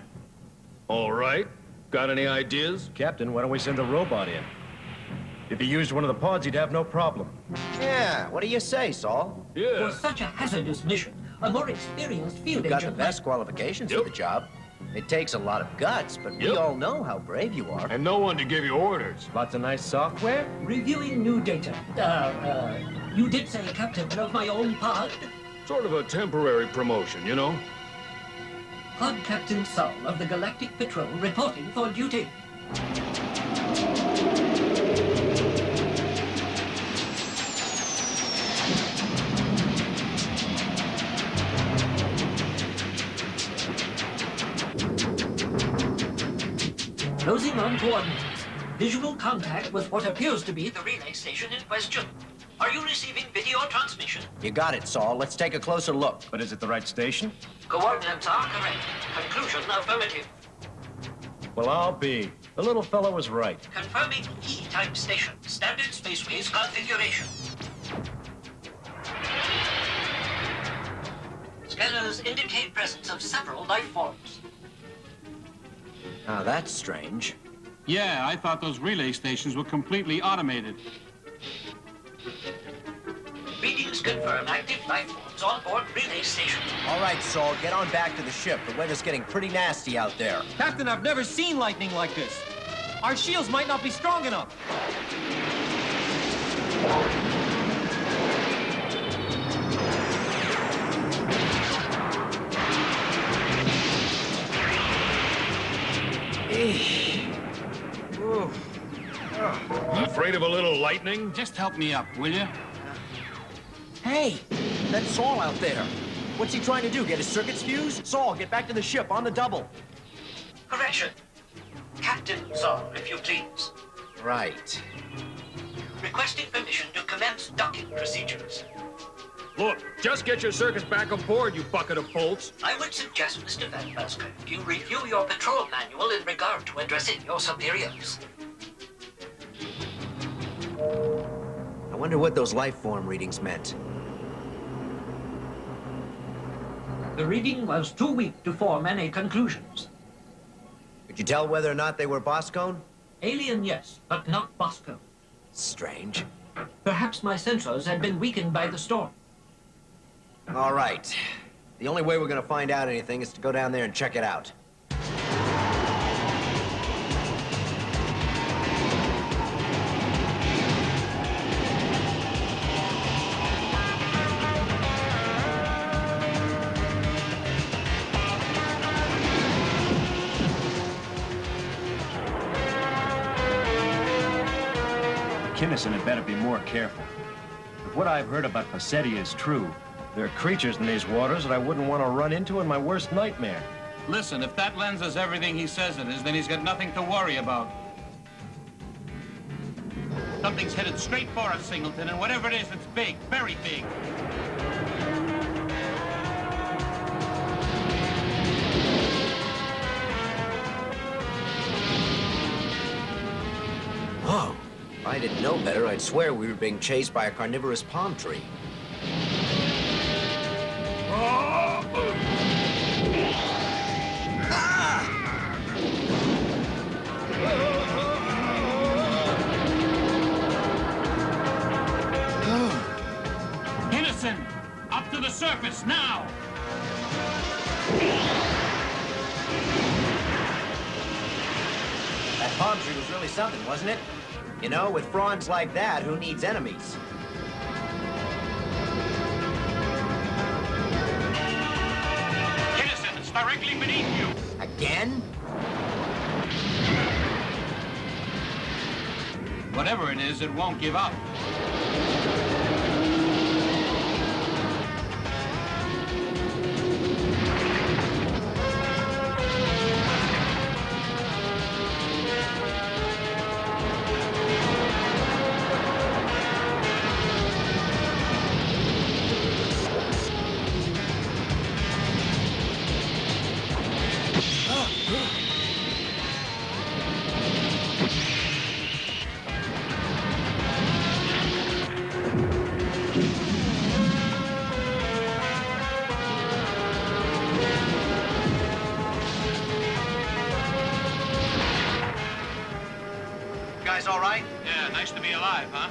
Speaker 11: All right. Got any ideas?
Speaker 16: Captain, why don't we send a robot in? If he used one of the pods, he'd have no problem.
Speaker 10: Yeah, what do you say, Saul?
Speaker 9: For such a hazardous mission, a more experienced field
Speaker 10: You've got the
Speaker 9: agent
Speaker 10: best qualifications for the job. It takes a lot of guts, but we all know how brave you are.
Speaker 11: And no one to give you orders.
Speaker 16: Lots of nice software?
Speaker 9: Reviewing new data. You did say captain of my own pod?
Speaker 11: Sort of a temporary promotion, you know?
Speaker 9: Pod Captain Saul of the Galactic Patrol reporting for duty. Closing on coordinates. Visual contact with what appears to be the relay station in question. Are you receiving video transmission?
Speaker 10: You got it, Saul. Let's take a closer look.
Speaker 16: But is it the right station?
Speaker 9: Coordinates are correct. Conclusion affirmative.
Speaker 16: Well, I'll be. The little fellow was right.
Speaker 9: Confirming E-type station. Standard spaceways configuration. Scanners indicate presence of several life forms.
Speaker 10: Now, that's strange.
Speaker 17: Yeah, I thought those relay stations were completely automated.
Speaker 9: Readings confirm active life forms on board relay station.
Speaker 10: All right, Saul, get on back to the ship. The weather's getting pretty nasty out there.
Speaker 3: Captain, I've never seen lightning like this. Our shields might not be strong enough.
Speaker 11: Afraid of a little lightning?
Speaker 17: Just help me up, will you?
Speaker 10: Hey, that's Saul out there. What's he trying to do, get his circuits fused? Saul, get back to the ship on the double.
Speaker 9: Correction. Captain Saul, if you please.
Speaker 10: Right.
Speaker 9: Requesting permission to commence docking procedures.
Speaker 11: Look, just get your circuits back aboard, you bucket of bolts.
Speaker 9: I would suggest, Mr. Van Busker, you review your patrol manual in regard to addressing your superiors.
Speaker 10: I wonder what those life form readings meant.
Speaker 9: The reading was too weak to form any conclusions.
Speaker 10: Could you tell whether or not they were Boskone?
Speaker 9: Alien, yes, but not Boskone.
Speaker 10: Strange.
Speaker 9: Perhaps my sensors had been weakened by the storm.
Speaker 10: All right. The only way we're gonna find out anything is to go down there and check it out.
Speaker 16: Kinnison had better be more careful. If what I've heard about Passetti is true, there are creatures in these waters that I wouldn't want to run into in my worst nightmare.
Speaker 17: Listen, if that lens is everything he says it is, then he's got nothing to worry about. Something's headed straight for us, Singleton, and whatever it is, it's big, very big.
Speaker 10: Whoa. If I didn't know better, I'd swear we were being chased by a carnivorous palm tree.
Speaker 17: Kinnison, up to the surface, now!
Speaker 10: That palm tree was really something, wasn't it? You know, with fronds like that, who needs enemies?
Speaker 17: Kinnison, it's directly beneath you.
Speaker 10: Again?
Speaker 17: Whatever it is, it won't give up.
Speaker 10: guys all right?
Speaker 17: Yeah, nice to be alive, huh?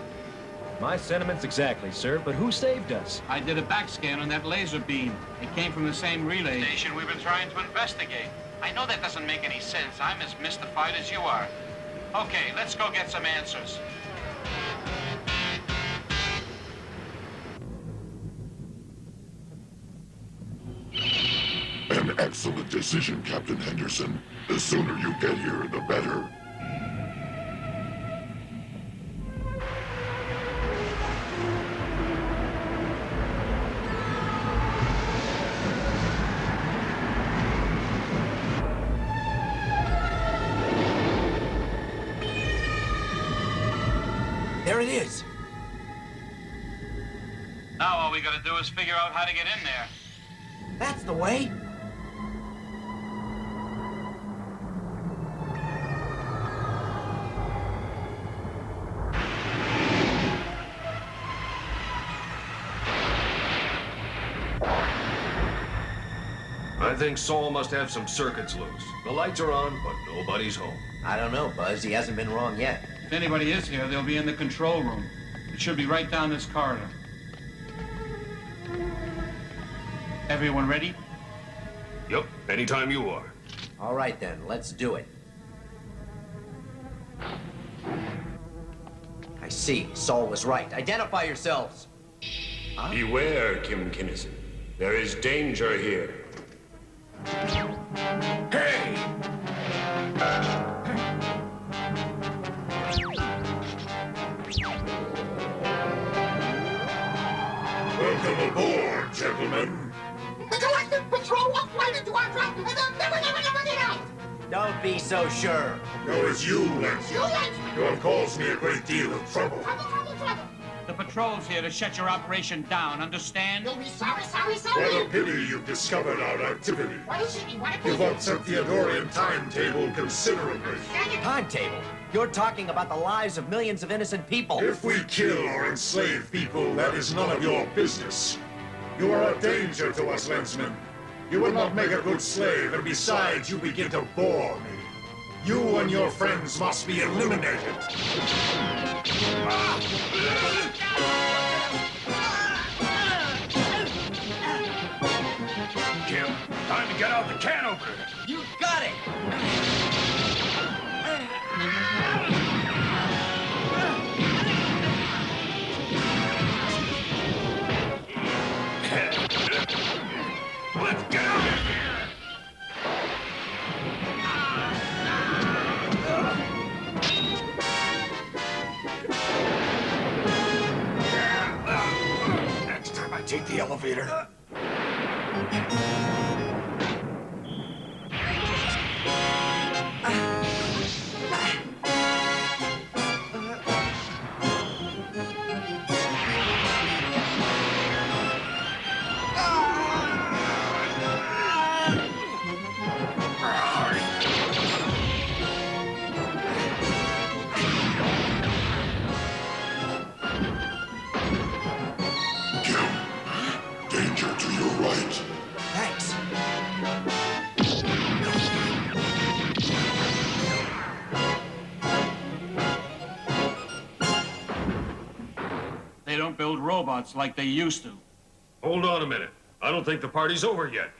Speaker 16: My sentiments exactly, sir, but who saved us?
Speaker 17: I did a back scan on that laser beam. It came from the same relay station we've been trying to investigate. I know that doesn't make any sense. I'm as mystified as you are. Okay, let's go get some answers.
Speaker 20: An excellent decision, Captain Henderson. The sooner you get here, the better.
Speaker 10: There it is.
Speaker 17: Now all we gotta do is figure out how to get in there.
Speaker 10: That's the way.
Speaker 7: I think Saul must have some circuits loose. The lights are on, but nobody's home.
Speaker 10: I don't know, Buzz. He hasn't been wrong yet.
Speaker 17: If anybody is here, they'll be in the control room. It should be right down this corridor. Everyone ready?
Speaker 7: Yep, anytime you are.
Speaker 10: All right, then. Let's do it. I see. Saul was right. Identify yourselves.
Speaker 1: Huh? Beware, Kimball Kinnison. There is danger here.
Speaker 20: Hey! Welcome aboard, gentlemen.
Speaker 15: The Galactic Patrol walked right into our trap, and they'll never get out!
Speaker 10: Don't be so sure.
Speaker 20: No, it's you, Lensman.
Speaker 15: You, Lensman?
Speaker 20: You have caused me a great deal of trouble.
Speaker 15: Trouble.
Speaker 17: The patrol's here to shut your operation down, understand?
Speaker 15: You'll be sorry.
Speaker 20: What a pity you've discovered our activity.
Speaker 15: What is it?
Speaker 20: You've upset the Eddorian timetable considerably.
Speaker 10: Timetable? You're talking about the lives of millions of innocent people.
Speaker 20: If we kill or enslave people, that is none of your business. You are a danger to us, Lensmen. You will not make a good slave, and besides, you begin to bore me. You and your friends must be eliminated.
Speaker 18: Kim, time to get out the can opener.
Speaker 10: You got it!
Speaker 18: Let's get out of here! Next time I take the elevator.
Speaker 20: Danger to your right.
Speaker 10: Thanks.
Speaker 17: They don't build robots like they used to.
Speaker 7: Hold on a minute. I don't think the party's over yet.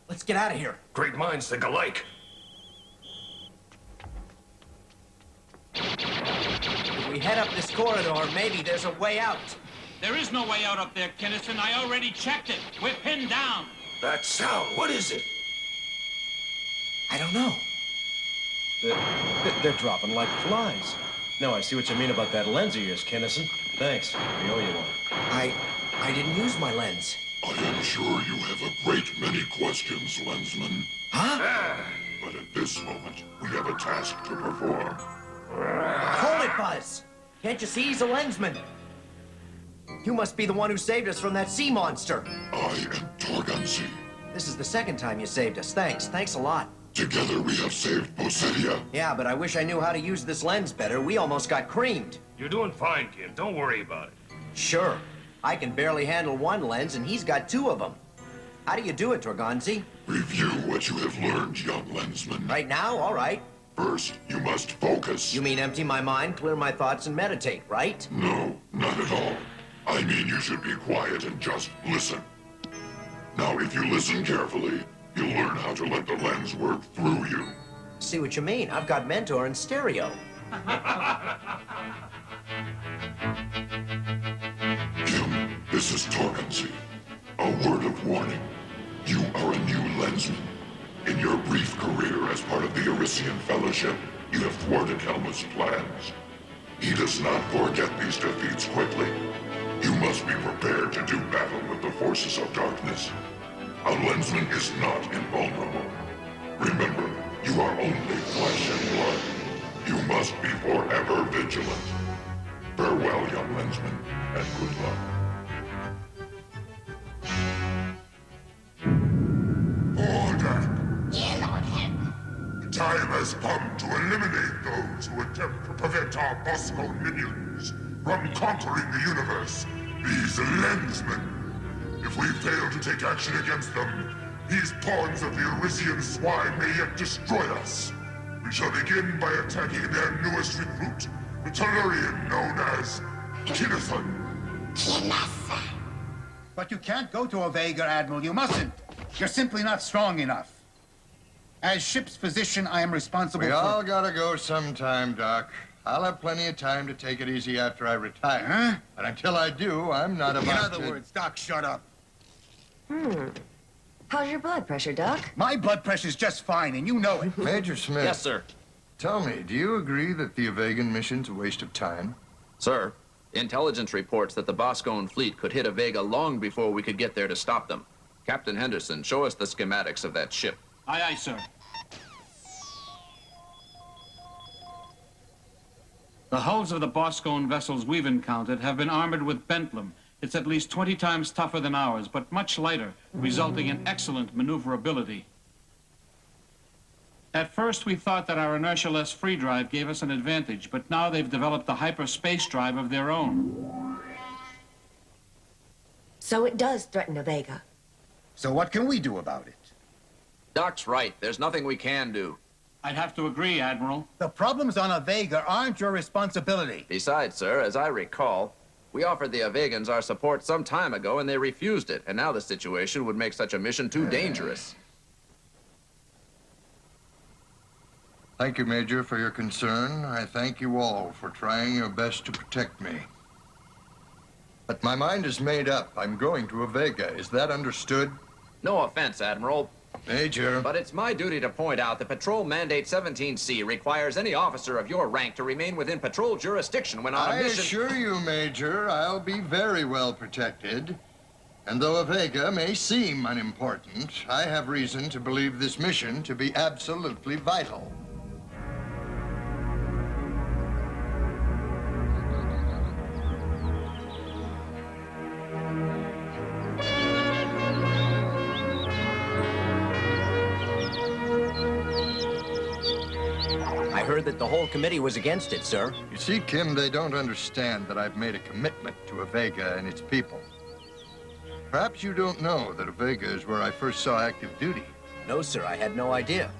Speaker 10: Let's get out of here.
Speaker 7: Great minds think alike.
Speaker 10: If we head up this corridor, maybe there's a way out.
Speaker 17: There is no way out up there, Kinnison. I already checked it. We're pinned down.
Speaker 7: That sound, what is it?
Speaker 10: I don't know.
Speaker 16: They're dropping like flies. No, I see what you mean about that lens of yours, Kinnison. Thanks. We owe you one.
Speaker 10: I didn't use my lens.
Speaker 20: I am sure you have a great many questions, Lensman.
Speaker 10: Huh?
Speaker 20: But at this moment, we have a task to perform.
Speaker 10: Hold it, Buzz! Can't you see he's a lensman? You must be the one who saved us from that sea monster.
Speaker 20: I am Torgunsi.
Speaker 10: This is the second time you saved us. Thanks. Thanks a lot.
Speaker 20: Together we have saved Posetia.
Speaker 10: Yeah, but I wish I knew how to use this lens better. We almost got creamed.
Speaker 7: You're doing fine, Kim. Don't worry about it.
Speaker 10: Sure. I can barely handle one lens, and he's got two of them. How do you do it, Dragonzi?
Speaker 15: Review what you have learned, young Lensman.
Speaker 10: Right now? All right.
Speaker 15: First, you must focus.
Speaker 10: You mean empty my mind, clear my thoughts, and meditate, right?
Speaker 15: No, not at all. I mean you should be quiet and just listen. Now, if you listen carefully, you'll learn how to let the lens work through you.
Speaker 10: See what you mean. I've got Mentor in stereo.
Speaker 15: Kim, this is Torgency. A word of warning. You are a new Lensman. In your brief career as part of the Arisian Fellowship, you have thwarted Helmuth's plans. He does not forget these defeats quickly. You must be prepared to do battle with the forces of darkness. A Lensman is not invulnerable. Remember, you are only flesh and blood. You must be forever vigilant. Farewell, young Lensman, and good luck. Order! The time has come to eliminate those who attempt to prevent our Boskone minions from conquering the universe. These Lensmen. If we fail to take action against them, these pawns of the Arisian swine may yet destroy us. We shall begin by attacking their newest recruit, the Tellurian known as Kinnison.
Speaker 12: But you can't go to Avega, Admiral. You mustn't. You're simply not strong enough. As ship's physician, I am responsible
Speaker 5: We
Speaker 12: for...
Speaker 5: all gotta go sometime, Doc. I'll have plenty of time to take it easy after I retire.
Speaker 12: Huh?
Speaker 5: But until I do, I'm not about
Speaker 12: In other words, Doc, shut up.
Speaker 13: How's your blood pressure, Doc?
Speaker 12: My blood pressure's just fine, and you know it.
Speaker 5: Major Smith.
Speaker 6: Yes, sir.
Speaker 5: Tell me, do you agree that the Avegan mission's a waste of time?
Speaker 6: Sir, intelligence reports that the Boskone fleet could hit Avega long before we could get there to stop them. Captain Henderson, show us the schematics of that ship.
Speaker 17: Aye, aye, sir. The hulls of the Boskone vessels we've encountered have been armored with Bentlem. It's at least 20 times tougher than ours, but much lighter, resulting in excellent maneuverability. At first, we thought that our inertia-less free drive gave us an advantage, but now they've developed a hyperspace drive of their own.
Speaker 13: So it does threaten Avega.
Speaker 12: So what can we do about it?
Speaker 6: Doc's right. There's nothing we can do.
Speaker 17: I'd have to agree, Admiral.
Speaker 12: The problems on Avega aren't your responsibility.
Speaker 6: Besides, sir, as I recall, we offered the Avegans our support some time ago and they refused it, and now the situation would make such a mission too dangerous.
Speaker 5: Thank you, Major, for your concern. I thank you all for trying your best to protect me. But my mind is made up. I'm going to Avega. Is that understood?
Speaker 6: No offense, Admiral.
Speaker 5: Major.
Speaker 6: But it's my duty to point out that Patrol Mandate 17C requires any officer of your rank to remain within patrol jurisdiction when on a mission...
Speaker 5: I assure you, Major, I'll be very well protected. And though Avega may seem unimportant, I have reason to believe this mission to be absolutely vital.
Speaker 10: I heard that the whole committee was against it, sir.
Speaker 5: You see, Kim, they don't understand that I've made a commitment to Avega and its people. Perhaps you don't know that Avega is where I first saw active duty.
Speaker 10: No, sir, I had no idea.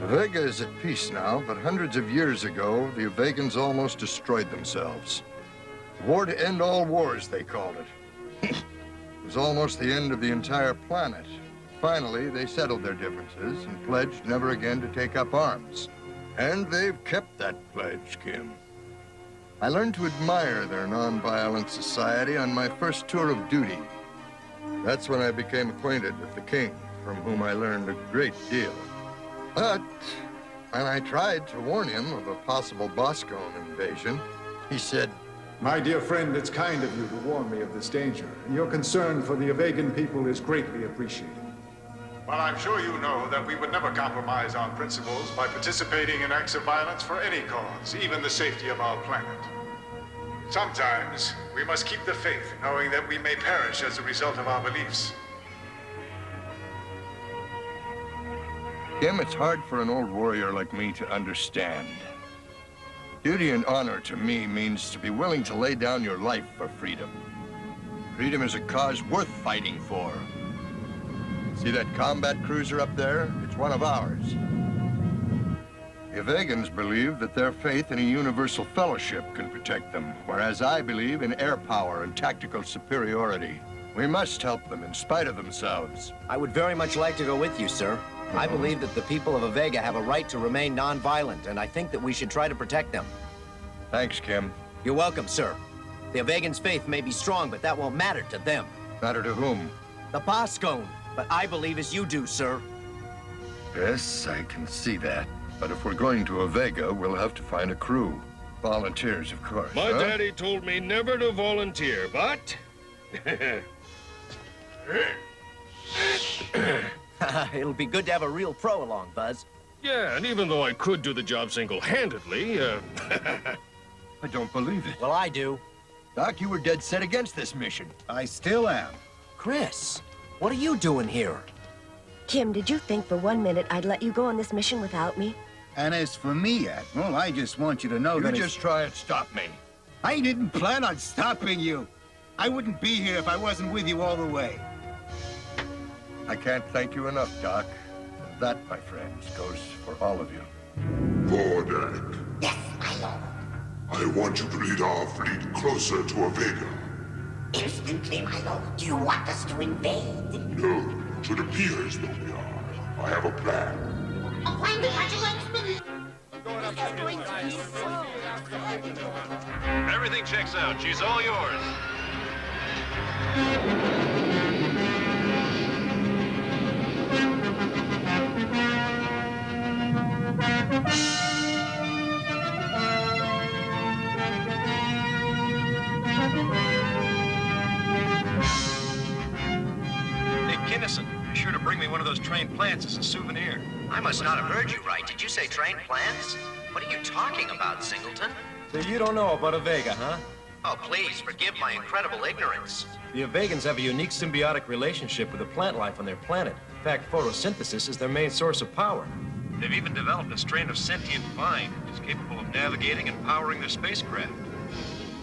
Speaker 5: Avega is at peace now, but hundreds of years ago, the Avegans almost destroyed themselves. The war to end all wars, they called it. It was almost the end of the entire planet. Finally, they settled their differences and pledged never again to take up arms. And they've kept that pledge, Kim. I learned to admire their non-violent society on my first tour of duty. That's when I became acquainted with the king, from whom I learned a great deal. But when I tried to warn him of a possible Boskone invasion, he said,
Speaker 20: My dear friend, it's kind of you to warn me of this danger, and your concern for the Avegan people is greatly appreciated. Well, I'm sure you know that we would never compromise our principles by participating in acts of violence for any cause, even the safety of our planet. Sometimes, we must keep the faith, knowing that we may perish as a result of our beliefs.
Speaker 5: Kim, it's hard for an old warrior like me to understand. Duty and honor to me means to be willing to lay down your life for freedom. Freedom is a cause worth fighting for. See that combat cruiser up there? It's one of ours. The Vegans believe that their faith in a universal fellowship can protect them, whereas I believe in air power and tactical superiority. We must help them in spite of themselves.
Speaker 10: I would very much like to go with you, sir. I believe that the people of Avega have a right to remain non-violent, and I think that we should try to protect them.
Speaker 5: Thanks, Kim.
Speaker 10: You're welcome, sir. The Avegans' faith may be strong, but that won't matter to them.
Speaker 5: Matter to whom?
Speaker 10: The Boskone. But I believe as you do, sir.
Speaker 5: Yes, I can see that. But if we're going to Avega, we'll have to find a crew. Volunteers, of course.
Speaker 11: My daddy told me never to volunteer, but...
Speaker 10: It'll be good to have a real pro along, Buzz.
Speaker 11: Yeah, and even though I could do the job single-handedly,
Speaker 5: I don't believe it.
Speaker 10: Well, I do.
Speaker 5: Doc, you were dead set against this mission.
Speaker 12: I still am.
Speaker 10: Chris, what are you doing here?
Speaker 13: Kim, did you think for 1 minute I'd let you go on this mission without me?
Speaker 12: And as for me, Admiral, I just want you to know that
Speaker 5: You just try and stop me.
Speaker 12: I didn't plan on stopping you. I wouldn't be here if I wasn't with you all the way.
Speaker 5: I can't thank you enough, Doc. And that, my friends, goes for all of you.
Speaker 15: Lord Ed. Yes, my lord. I want you to lead our fleet closer to Avega.
Speaker 4: Instantly, my lord. Do you want us to invade?
Speaker 15: No, it appears that we are. I have a plan.
Speaker 4: A plan to catch a Lensman?
Speaker 7: Everything checks out. She's all yours.
Speaker 16: Kinnison, be sure to bring me one of those trained plants as a souvenir.
Speaker 10: I must not have heard you right. Did you say trained plants? What are you talking about, Singleton?
Speaker 16: So you don't know about Avega, huh?
Speaker 10: Oh, please, forgive my incredible ignorance.
Speaker 16: The Avegans have a unique symbiotic relationship with the plant life on their planet. In fact, photosynthesis is their main source of power. They've even developed a strain of sentient vine which is capable of navigating and powering their spacecraft.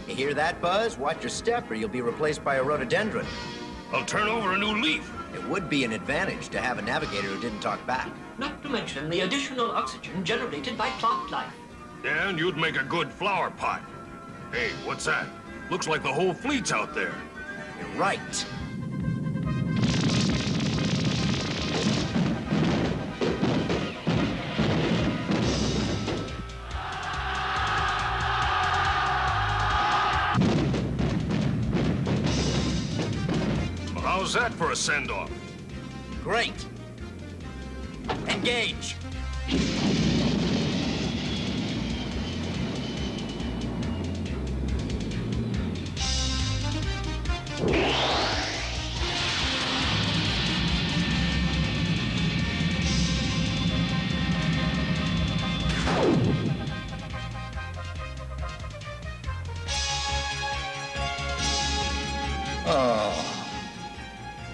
Speaker 10: You hear that, Buzz? Watch your step or you'll be replaced by a rhododendron.
Speaker 11: I'll turn over a new leaf.
Speaker 10: It would be an advantage to have a navigator who didn't talk back.
Speaker 9: Not to mention the additional oxygen generated by plant life.
Speaker 11: And you'd make a good flower pot. Hey, what's that? Looks like the whole fleet's out there.
Speaker 10: You're right.
Speaker 11: How's that for a send-off?
Speaker 10: Great. Engage.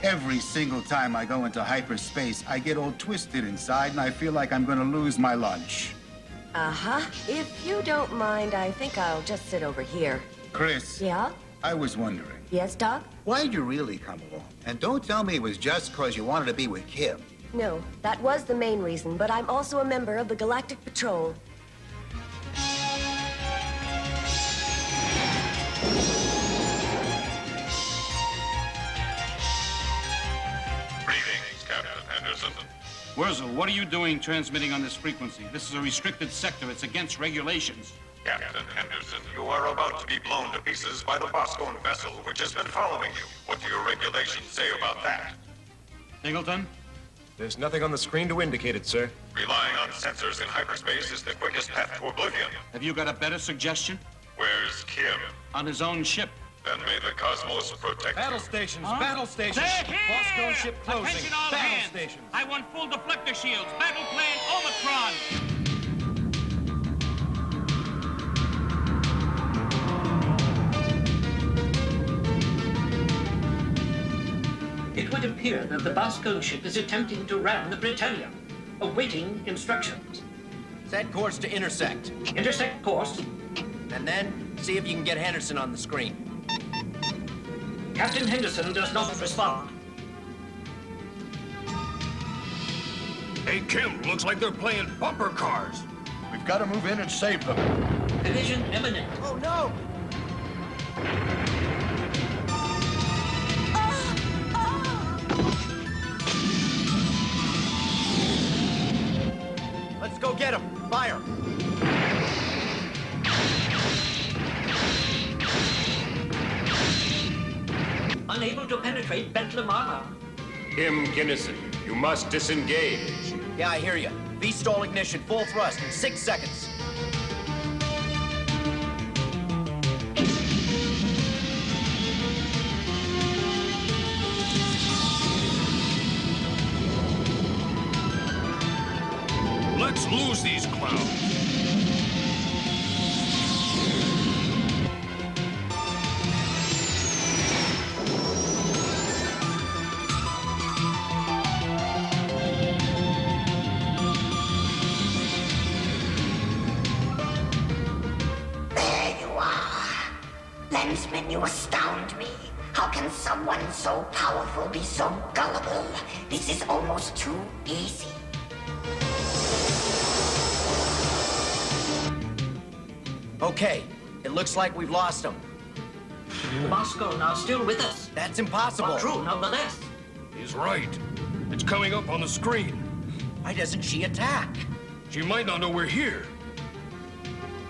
Speaker 12: Every single time I go into hyperspace, I get all twisted inside and I feel like I'm gonna lose my lunch.
Speaker 13: Uh-huh. If you don't mind, I think I'll just sit over here.
Speaker 12: Chris.
Speaker 13: Yeah?
Speaker 12: I was wondering.
Speaker 13: Yes, Doc?
Speaker 12: Why'd you really come along? And don't tell me it was just because you wanted to be with Kim.
Speaker 13: No, that was the main reason, but I'm also a member of the Galactic Patrol.
Speaker 19: Greetings, Captain Henderson.
Speaker 17: Wurzel, what are you doing transmitting on this frequency? This is a restricted sector. It's against regulations.
Speaker 19: Captain Henderson, you are about to be blown to pieces by the Boskone vessel, which has been following you. What do your regulations say about that?
Speaker 17: Singleton?
Speaker 16: There's nothing on the screen to indicate it, sir.
Speaker 19: Relying on sensors in hyperspace is the quickest path to oblivion.
Speaker 17: Have you got a better suggestion?
Speaker 19: Where's Kim?
Speaker 17: On his own ship.
Speaker 19: Then may the cosmos protect
Speaker 16: Battle
Speaker 19: you.
Speaker 16: stations,
Speaker 17: Huh?
Speaker 16: battle stations.
Speaker 17: They're here!
Speaker 16: Boskone ship closing.
Speaker 17: Attention all
Speaker 16: battle
Speaker 17: hands.
Speaker 16: stations.
Speaker 17: I want full deflector shields. Battle plan Omicron.
Speaker 9: It would appear that the Boskone ship is attempting to ram the Britannia, awaiting instructions.
Speaker 10: Set course to intersect.
Speaker 9: Intersect course.
Speaker 10: And then, see if you can get Henderson on the screen.
Speaker 9: Captain Henderson does not respond.
Speaker 18: Hey, Kim, looks like they're playing bumper cars.
Speaker 5: We've got to move in and save them.
Speaker 9: Collision imminent.
Speaker 10: Oh, no! Let's go get him. Fire!
Speaker 9: Unable to penetrate Bentlem armor.
Speaker 1: Kimball Kinnison, you must disengage.
Speaker 10: Yeah, I hear you. V-stall ignition, full thrust in 6 seconds.
Speaker 18: Let's lose these clowns.
Speaker 4: There you are. Lensman, you astound me. How can someone so powerful be so gullible? This is almost too easy.
Speaker 10: Okay, it looks like we've lost him.
Speaker 9: Boskone are still with us.
Speaker 10: That's impossible.
Speaker 9: But true, nonetheless.
Speaker 18: He's right. It's coming up on the screen.
Speaker 10: Why doesn't she attack?
Speaker 18: She might not know we're here.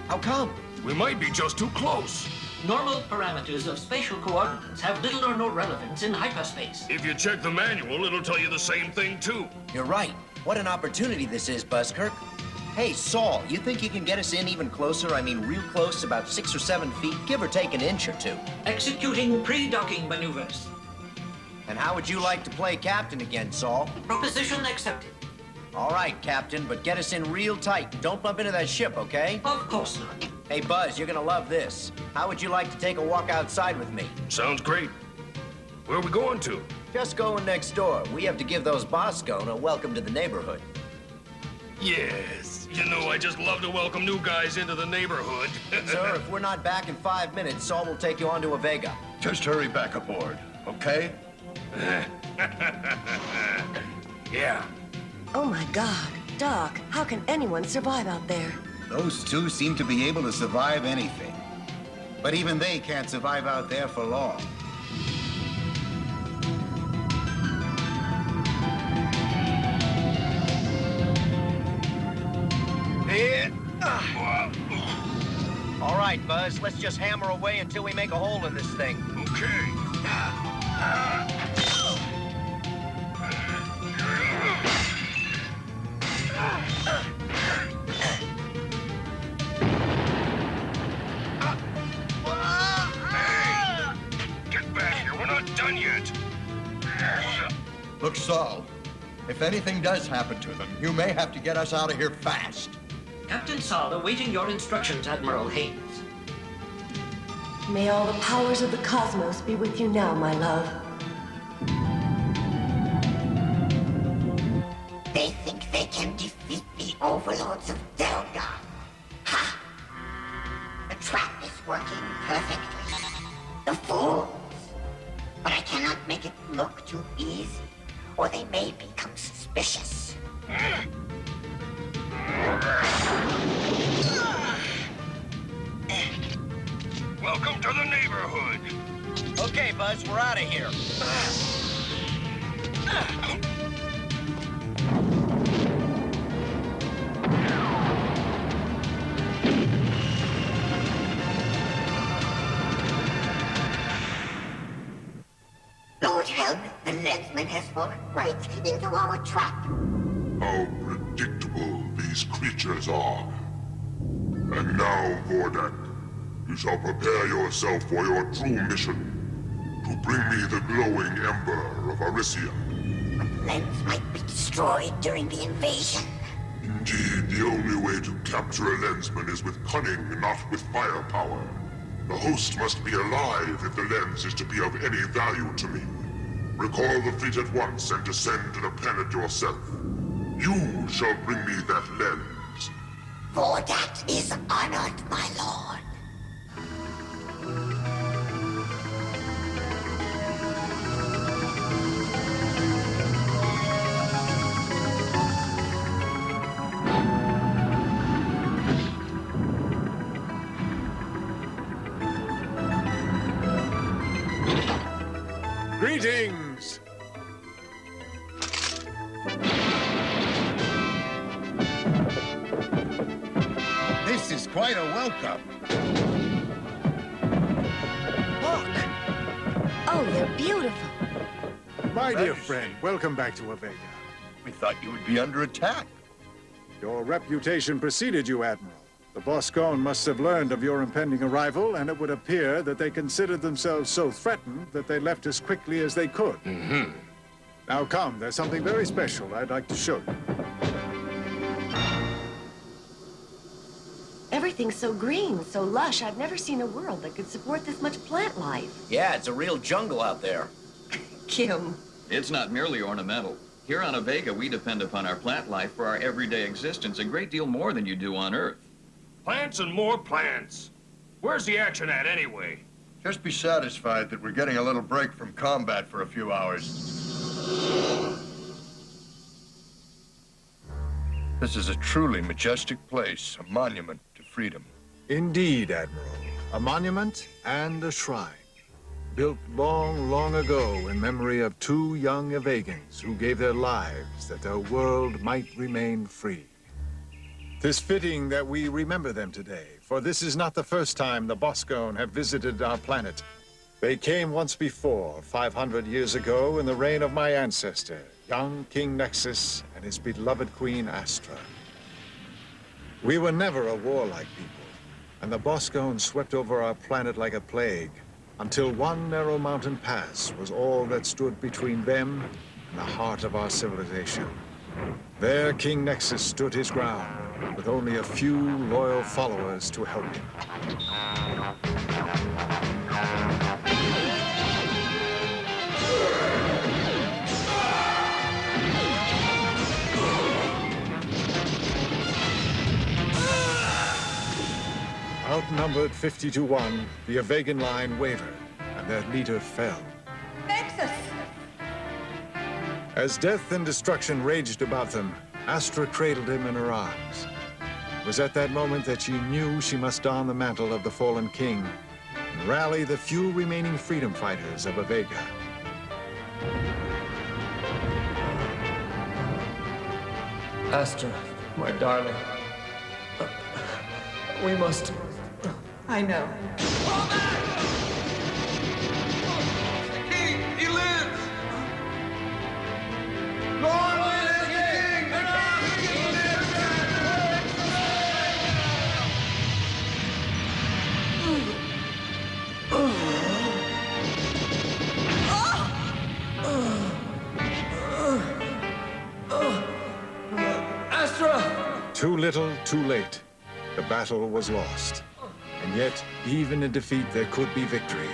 Speaker 10: How come?
Speaker 18: We might be just too close.
Speaker 9: Normal parameters of spatial coordinates have little or no relevance in hyperspace.
Speaker 18: If you check the manual, it'll tell you the same thing, too.
Speaker 10: You're right. What an opportunity this is, Buzzkirk. Hey, Saul, you think you can get us in even closer? I mean, real close, about 6 or 7 feet, give or take an inch or 2.
Speaker 9: Executing pre-docking maneuvers.
Speaker 10: And how would you like to play captain again, Saul?
Speaker 9: Proposition accepted.
Speaker 10: All right, Captain, but get us in real tight. Don't bump into that ship, okay?
Speaker 9: Of course not.
Speaker 10: Hey, Buzz, you're gonna love this. How would you like to take a walk outside with me?
Speaker 18: Sounds great. Where are we going to?
Speaker 10: Just going next door. We have to give those Boskone a welcome to the neighborhood.
Speaker 18: Yes. You know, I just love to welcome new guys into the neighborhood.
Speaker 10: Sir, if we're not back in 5 minutes, Saul will take you onto a Vega.
Speaker 5: Just hurry back aboard, okay?
Speaker 18: Yeah.
Speaker 13: Oh my God. Doc, how can anyone survive out there?
Speaker 12: Those two seem to be able to survive anything. But even they can't survive out there for long.
Speaker 10: All right, Buzz, let's just hammer away until we make a hole in this thing.
Speaker 18: Okay. Hey! Get back here, we're not done yet.
Speaker 5: Look, Saul, if anything does happen to them, you may have to get us out of here fast.
Speaker 9: Captain Saul awaiting your instructions, Admiral Haynes.
Speaker 13: May all the powers of the cosmos be with you now, my love.
Speaker 4: They think they can defeat the overlords of Delga. Ha! The trap is working perfectly. The fools! But I cannot make it look too easy, or they may become suspicious.
Speaker 18: Welcome to the neighborhood.
Speaker 10: Okay, Buzz, we're out of here.
Speaker 4: Lord Helmuth, the Lensman has fallen right into our trap.
Speaker 15: How predictable these creatures are. And now, Vordak, you shall prepare yourself for your true mission. To bring me the glowing ember of Arisia.
Speaker 4: But Lens might be destroyed during the invasion.
Speaker 15: Indeed, the only way to capture a Lensman is with cunning, not with firepower. The host must be alive if the lens is to be of any value to me. Recall the fleet at once and descend to the planet yourself. You shall bring me that lens.
Speaker 4: Vordak is honored, my lord.
Speaker 20: Greetings!
Speaker 12: This is quite a welcome.
Speaker 13: Oh, they're beautiful.
Speaker 20: My dear friend, welcome back to Avega.
Speaker 5: We thought you would be under attack.
Speaker 20: Your reputation preceded you, Admiral. The Boskone must have learned of your impending arrival, and it would appear that they considered themselves so threatened that they left as quickly as they could. Now come, there's something very special I'd like to show you.
Speaker 13: Everything's so green, so lush. I've never seen a world that could support this much plant life.
Speaker 10: Yeah, it's a real jungle out there.
Speaker 13: Kim.
Speaker 8: It's not merely ornamental. Here on Avega, we depend upon our plant life for our everyday existence a great deal more than you do on Earth.
Speaker 18: Plants and more plants. Where's the action at anyway?
Speaker 5: Just be satisfied that we're getting a little break from combat for a few hours. This is a truly majestic place, a monument to freedom.
Speaker 20: Indeed, Admiral. A monument and a shrine. Built long, long ago in memory of two young Avegans who gave their lives that our world might remain free. 'Tis fitting that we remember them today, for this is not the first time the Boskone have visited our planet. They came once before, 500 years ago, in the reign of my ancestor, young King Nexus and his beloved Queen Astra. We were never a warlike people, and the Boskone swept over our planet like a plague, until one narrow mountain pass was all that stood between them and the heart of our civilization. There, King Nexus stood his ground, with only a few loyal followers to help him. Outnumbered 50 to 1, the Avegan line wavered, and their leader fell.
Speaker 21: Nexus!
Speaker 20: As death and destruction raged about them, Astra cradled him in her arms. It was at that moment that she knew she must don the mantle of the fallen king and rally the few remaining freedom fighters of Avega.
Speaker 22: Astra, my darling. We must...
Speaker 21: I know.
Speaker 2: King, he lives!
Speaker 22: Lord Astra!
Speaker 20: Too little, too late. The battle was lost. And yet, even in defeat, there could be victory.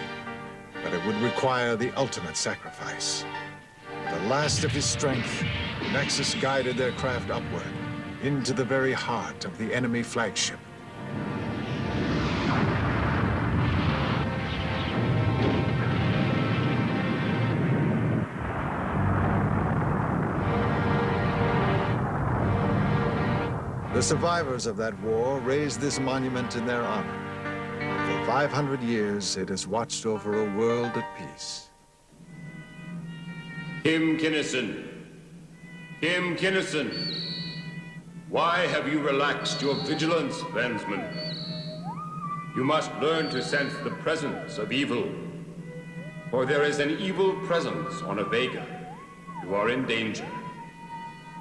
Speaker 20: But it would require the ultimate sacrifice. With the last of his strength, Nexus guided their craft upward, into the very heart of the enemy flagship. The survivors of that war raised this monument in their honor. For 500 years, it has watched over a world at peace.
Speaker 1: Kimball Kinnison. Kimball Kinnison. Why have you relaxed your vigilance, Lensman? You must learn to sense the presence of evil. For there is an evil presence on Avega. You are in danger.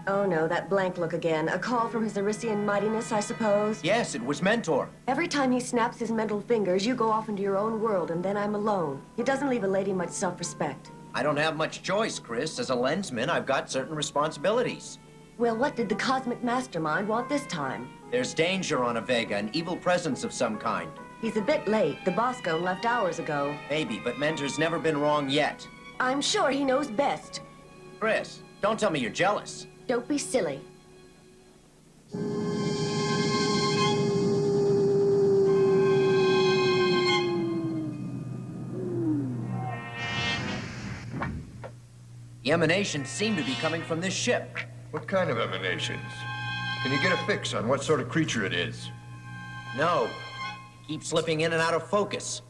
Speaker 13: Oh no, that blank look again. A call from his Arisian mightiness, I suppose?
Speaker 10: Yes, it was Mentor.
Speaker 13: Every time he snaps his mental fingers, you go off into your own world, and then I'm alone. He doesn't leave a lady much self-respect.
Speaker 10: I don't have much choice, Chris. As a Lensman, I've got certain responsibilities.
Speaker 13: Well, what did the cosmic mastermind want this time?
Speaker 10: There's danger on Avega, an evil presence of some kind.
Speaker 13: He's a bit late. The Boskone left hours ago.
Speaker 10: Maybe, but Mentor's never been wrong yet.
Speaker 13: I'm sure he knows best.
Speaker 10: Chris, don't tell me you're jealous.
Speaker 13: Don't be silly.
Speaker 10: The emanations seem to be coming from this ship.
Speaker 5: What kind of emanations? Can you get a fix on what sort of creature it is?
Speaker 10: No. Keep slipping in and out of focus.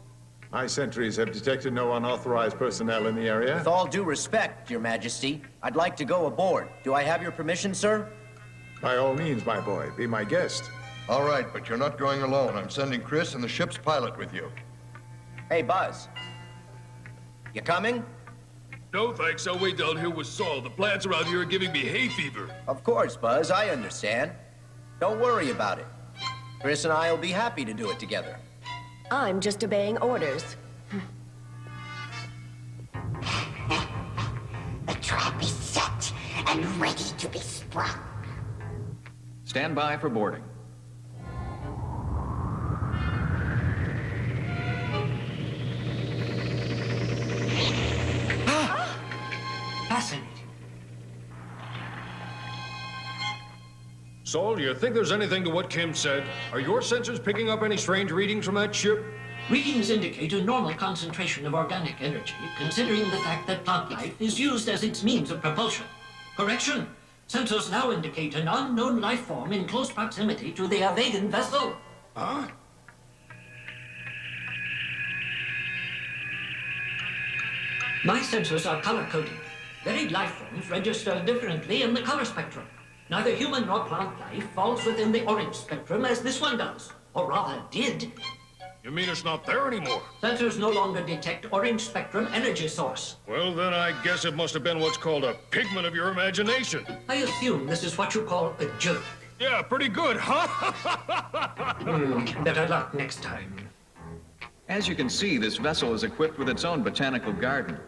Speaker 20: My sentries have detected no unauthorized personnel in the area.
Speaker 10: With all due respect, Your Majesty, I'd like to go aboard. Do I have your permission, sir?
Speaker 20: By all means, my boy, be my guest.
Speaker 5: All right, but you're not going alone. I'm sending Chris and the ship's pilot with you.
Speaker 10: Hey, Buzz. You coming?
Speaker 11: No, thanks. I'll wait down here with Saul. The plants around here are giving me hay fever.
Speaker 10: Of course, Buzz. I understand. Don't worry about it. Chris and I will be happy to do it together.
Speaker 13: I'm just obeying orders.
Speaker 4: The trap is set and ready to be sprung.
Speaker 8: Stand by for boarding.
Speaker 9: Fascinating.
Speaker 11: Saul, do you think there's anything to what Kim said? Are your sensors picking up any strange readings from that ship?
Speaker 9: Readings indicate a normal concentration of organic energy, considering the fact that plant life is used as its means of propulsion. Correction. Sensors now indicate an unknown life form in close proximity to the Avegan vessel.
Speaker 11: Huh?
Speaker 9: My sensors are color-coded. Varied life forms register differently in the color spectrum. Neither human nor plant life falls within the orange spectrum as this one does. Or rather, did.
Speaker 11: You mean it's not there anymore?
Speaker 9: Sensors no longer detect orange spectrum energy source.
Speaker 11: Well, then I guess it must have been what's called a pigment of your imagination.
Speaker 9: I assume this is what you call a joke.
Speaker 11: Yeah, pretty good, huh?
Speaker 9: Better luck next time.
Speaker 8: As you can see, this vessel is equipped with its own botanical garden.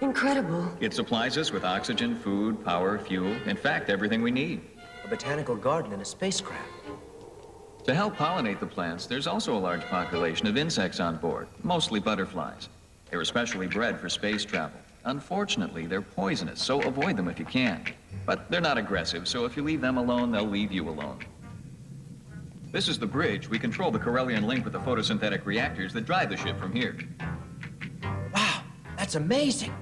Speaker 13: Incredible.
Speaker 8: It supplies us with oxygen, food, power, fuel, in fact, everything we need.
Speaker 10: A botanical garden in a spacecraft.
Speaker 8: To help pollinate the plants, there's also a large population of insects on board, mostly butterflies. They're especially bred for space travel. Unfortunately, they're poisonous, so avoid them if you can. But they're not aggressive, so if you leave them alone, they'll leave you alone. This is the bridge. We control the Corellian link with the photosynthetic reactors that drive the ship from here.
Speaker 10: Wow, that's amazing.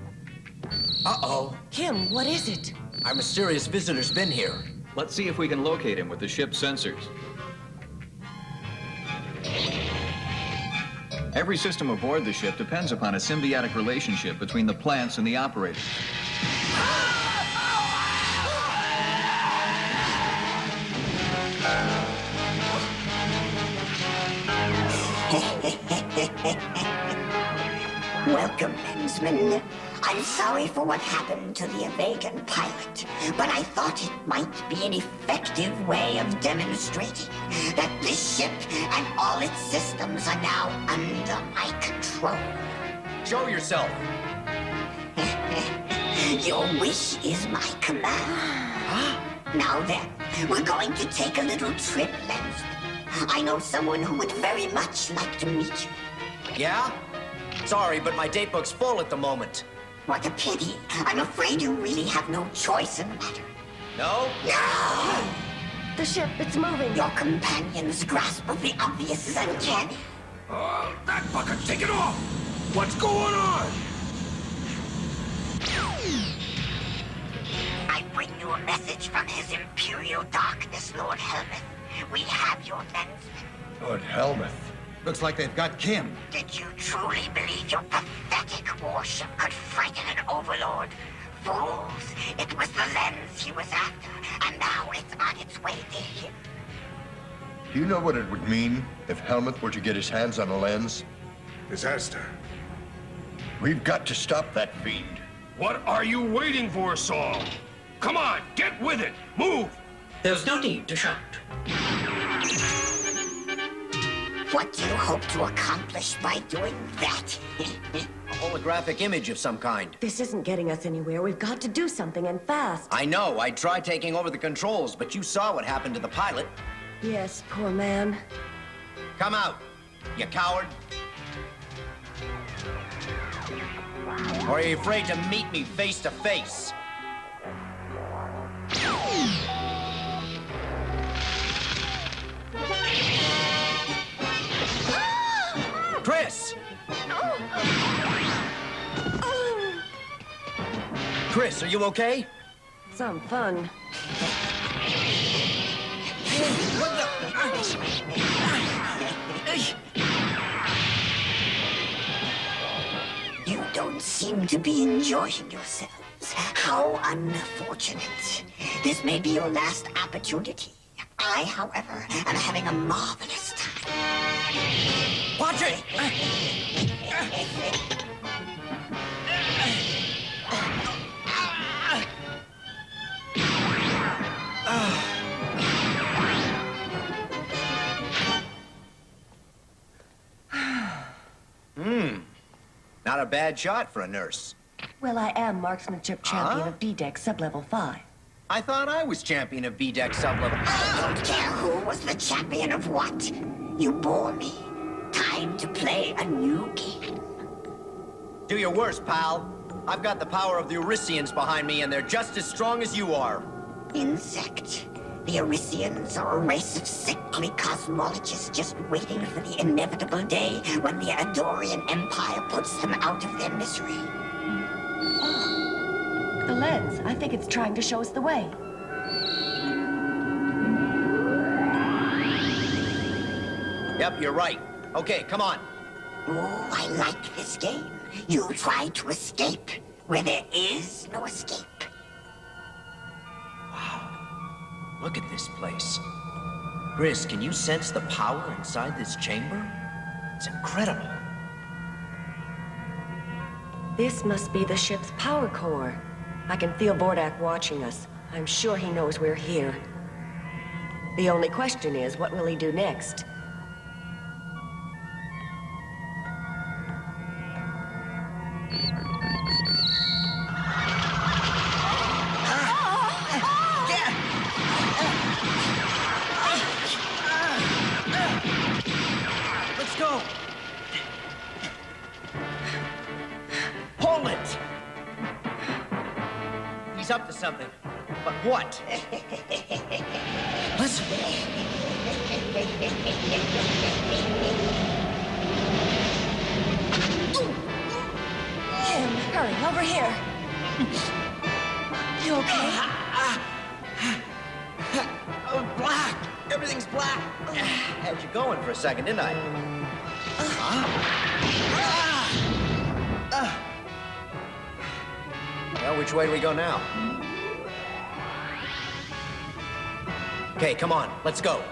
Speaker 10: Uh-oh.
Speaker 13: Kim, what is it?
Speaker 10: Our mysterious visitor's been here.
Speaker 8: Let's see if we can locate him with the ship's sensors. Every system aboard the ship depends upon a symbiotic relationship between the plants and the operators.
Speaker 4: Welcome, Lensman. I'm sorry for what happened to the Avegan pilot, but I thought it might be an effective way of demonstrating that this ship and all its systems are now under my control.
Speaker 10: Show yourself.
Speaker 4: Your wish is my command. Now then, we're going to take a little trip, Lensman. I know someone who would very much like to meet you.
Speaker 10: Yeah? Sorry, but my date book's full at the moment.
Speaker 4: What a pity. I'm afraid you really have no choice in the matter.
Speaker 10: No?
Speaker 4: No!
Speaker 13: The ship, it's moving.
Speaker 4: Your companion's grasp of the obvious is uncanny.
Speaker 18: Oh, that fucker, take it off! What's going on?
Speaker 4: I bring you a message from His Imperial Darkness, Lord Helmuth. We have your Lensmen.
Speaker 5: Lord Helmuth.
Speaker 12: Looks like they've got Kim.
Speaker 4: Did you truly believe your pathetic warship could frighten an overlord? Fools! It was the lens he was after, and now it's on its way to him.
Speaker 5: Do you know what it would mean if Helmuth were to get his hands on a lens?
Speaker 20: Disaster.
Speaker 5: We've got to stop that fiend.
Speaker 11: What are you waiting for, Saul? Come on, get with it! Move!
Speaker 9: There's no need to shout.
Speaker 4: What do you hope to accomplish by doing that?
Speaker 10: A holographic image of some kind.
Speaker 13: This isn't getting us anywhere. We've got to do something, and fast.
Speaker 10: I know. I tried taking over the controls, but you saw what happened to the pilot.
Speaker 13: Yes, poor man.
Speaker 10: Come out, you coward. Or are you afraid to meet me face to face? Chris! Chris, are you okay?
Speaker 13: Some fun.
Speaker 10: What the?
Speaker 4: to be enjoying yourselves. How unfortunate. This may be your last opportunity. I, however, am having a marvelous time.
Speaker 10: Watch it! Not a bad shot for a nurse.
Speaker 13: Well, I am marksmanship champion of D-Deck sub-level 5.
Speaker 10: I thought I was champion of B-Deck sub-level.
Speaker 4: I don't care who was the champion of what. You bore me. Time to play a new game.
Speaker 10: Do your worst, pal. I've got the power of the Arisians behind me, and they're just as strong as you are.
Speaker 4: Insect. The Arisians are a race of sickly cosmologists just waiting for the inevitable day when the Eddorian Empire puts them out of their misery.
Speaker 13: Oh, the lens. I think it's trying to show us the way.
Speaker 10: Yep, you're right. Okay, come on.
Speaker 4: Oh, I like this game. You try to escape where there is no escape.
Speaker 10: Look at this place. Chris, can you sense the power inside this chamber? It's incredible.
Speaker 13: This must be the ship's power core. I can feel Vordak watching us. I'm sure he knows we're here. The only question is, what will he do next?
Speaker 10: He's up to something. But what? Listen.
Speaker 13: Kim, hurry, over here. You okay?
Speaker 10: Black. Everything's black. Had you going for a second, didn't I? Well, which way do we go now? Okay, come on, let's go.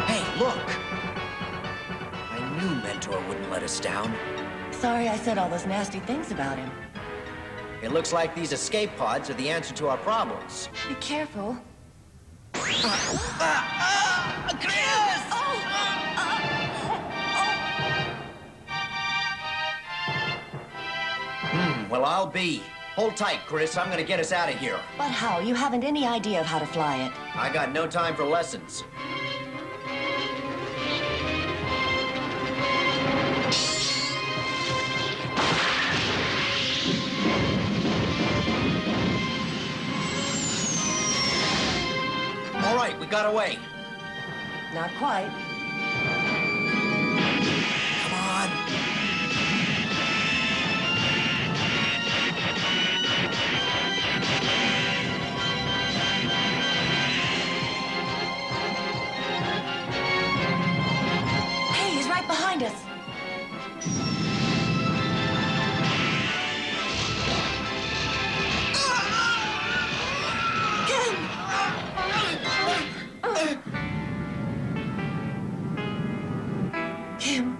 Speaker 10: Hey, look! I knew Mentor wouldn't let us down.
Speaker 13: Sorry I said all those nasty things about him.
Speaker 10: It looks like these escape pods are the answer to our problems.
Speaker 13: Be careful.
Speaker 10: Well, I'll be. Hold tight, Chris. I'm gonna get us out of here.
Speaker 13: But how? You haven't any idea of how to fly it.
Speaker 10: I got no time for lessons. All right, we got away.
Speaker 13: Not quite.
Speaker 10: Come on.
Speaker 13: Hey, he's right behind us. Kim.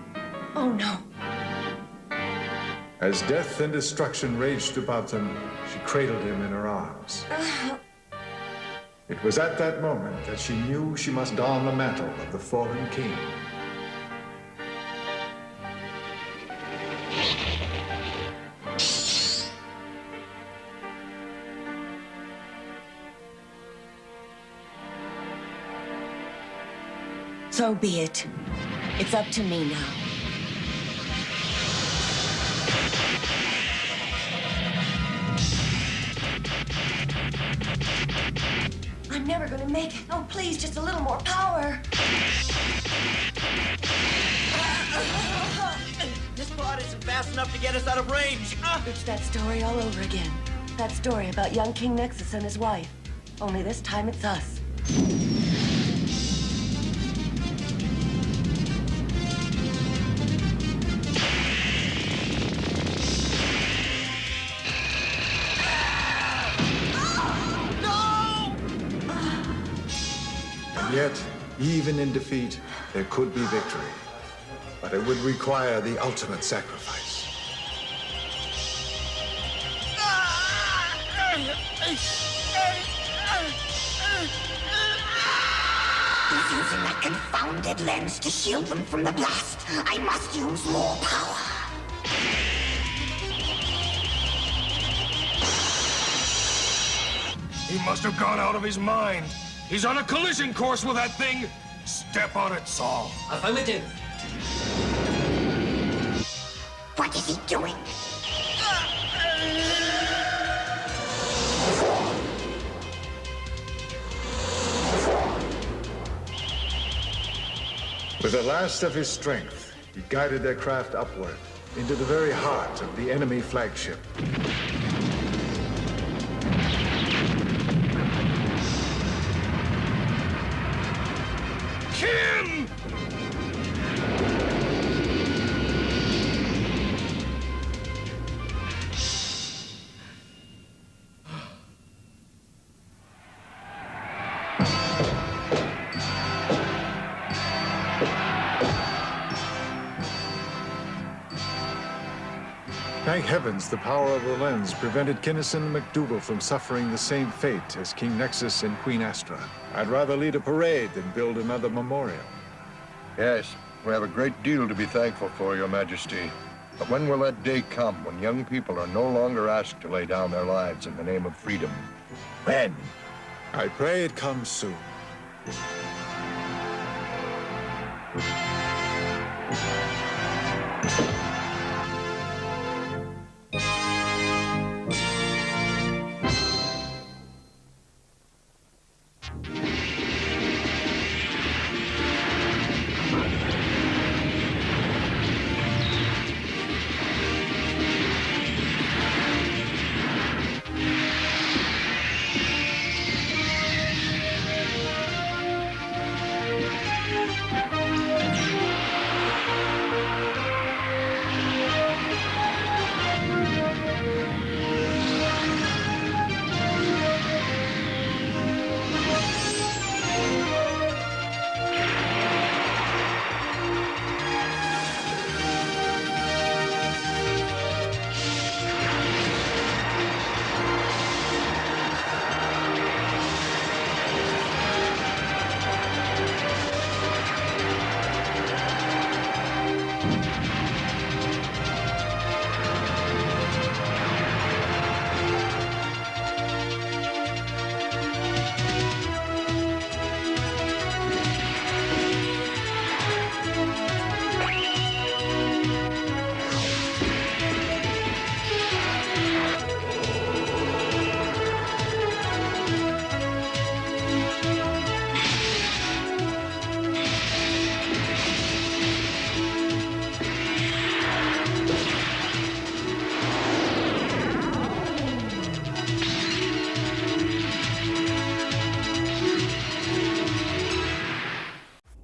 Speaker 13: Oh, no.
Speaker 20: As death and destruction raged about them, she cradled him in her arms. It was at that moment that she knew she must don the mantle of the fallen king.
Speaker 13: So be it. It's up to me now. I'm never gonna make it. Oh, please, just a little more power.
Speaker 10: This pod isn't fast enough to get us out of range.
Speaker 13: It's that story all over again. That story about young King Nexus and his wife. Only this time it's us.
Speaker 20: And yet, even in defeat, there could be victory. But it would require the ultimate sacrifice.
Speaker 4: He's using that confounded lens to shield them from the blast. I must use more power.
Speaker 18: He must have gone out of his mind. He's on a collision course with that thing. Step on it, Saul.
Speaker 9: Affirmative.
Speaker 4: What is he doing?
Speaker 20: With the last of his strength, he guided their craft upward into the very heart of the enemy flagship.
Speaker 18: Kim!
Speaker 20: Thank heavens the power of the lens prevented Kinnison and McDougal from suffering the same fate as King Nexus and Queen Astra. I'd rather lead a parade than build another memorial.
Speaker 5: Yes, we have a great deal to be thankful for, Your Majesty. But when will that day come when young people are no longer asked to lay down their lives in the name of freedom? When?
Speaker 20: I pray it comes soon.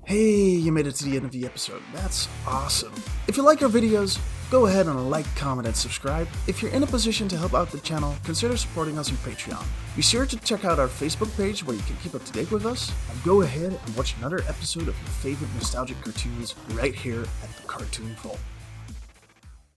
Speaker 3: Hey, you made it to the end of the episode. That's awesome. If you like our videos, go ahead and like, comment, and subscribe. If you're in a position to help out the channel, consider supporting us on Patreon. Be sure to check out our Facebook page where you can keep up to date with us, and go ahead and watch another episode of your favorite nostalgic cartoons right here at the Cartoon Vault.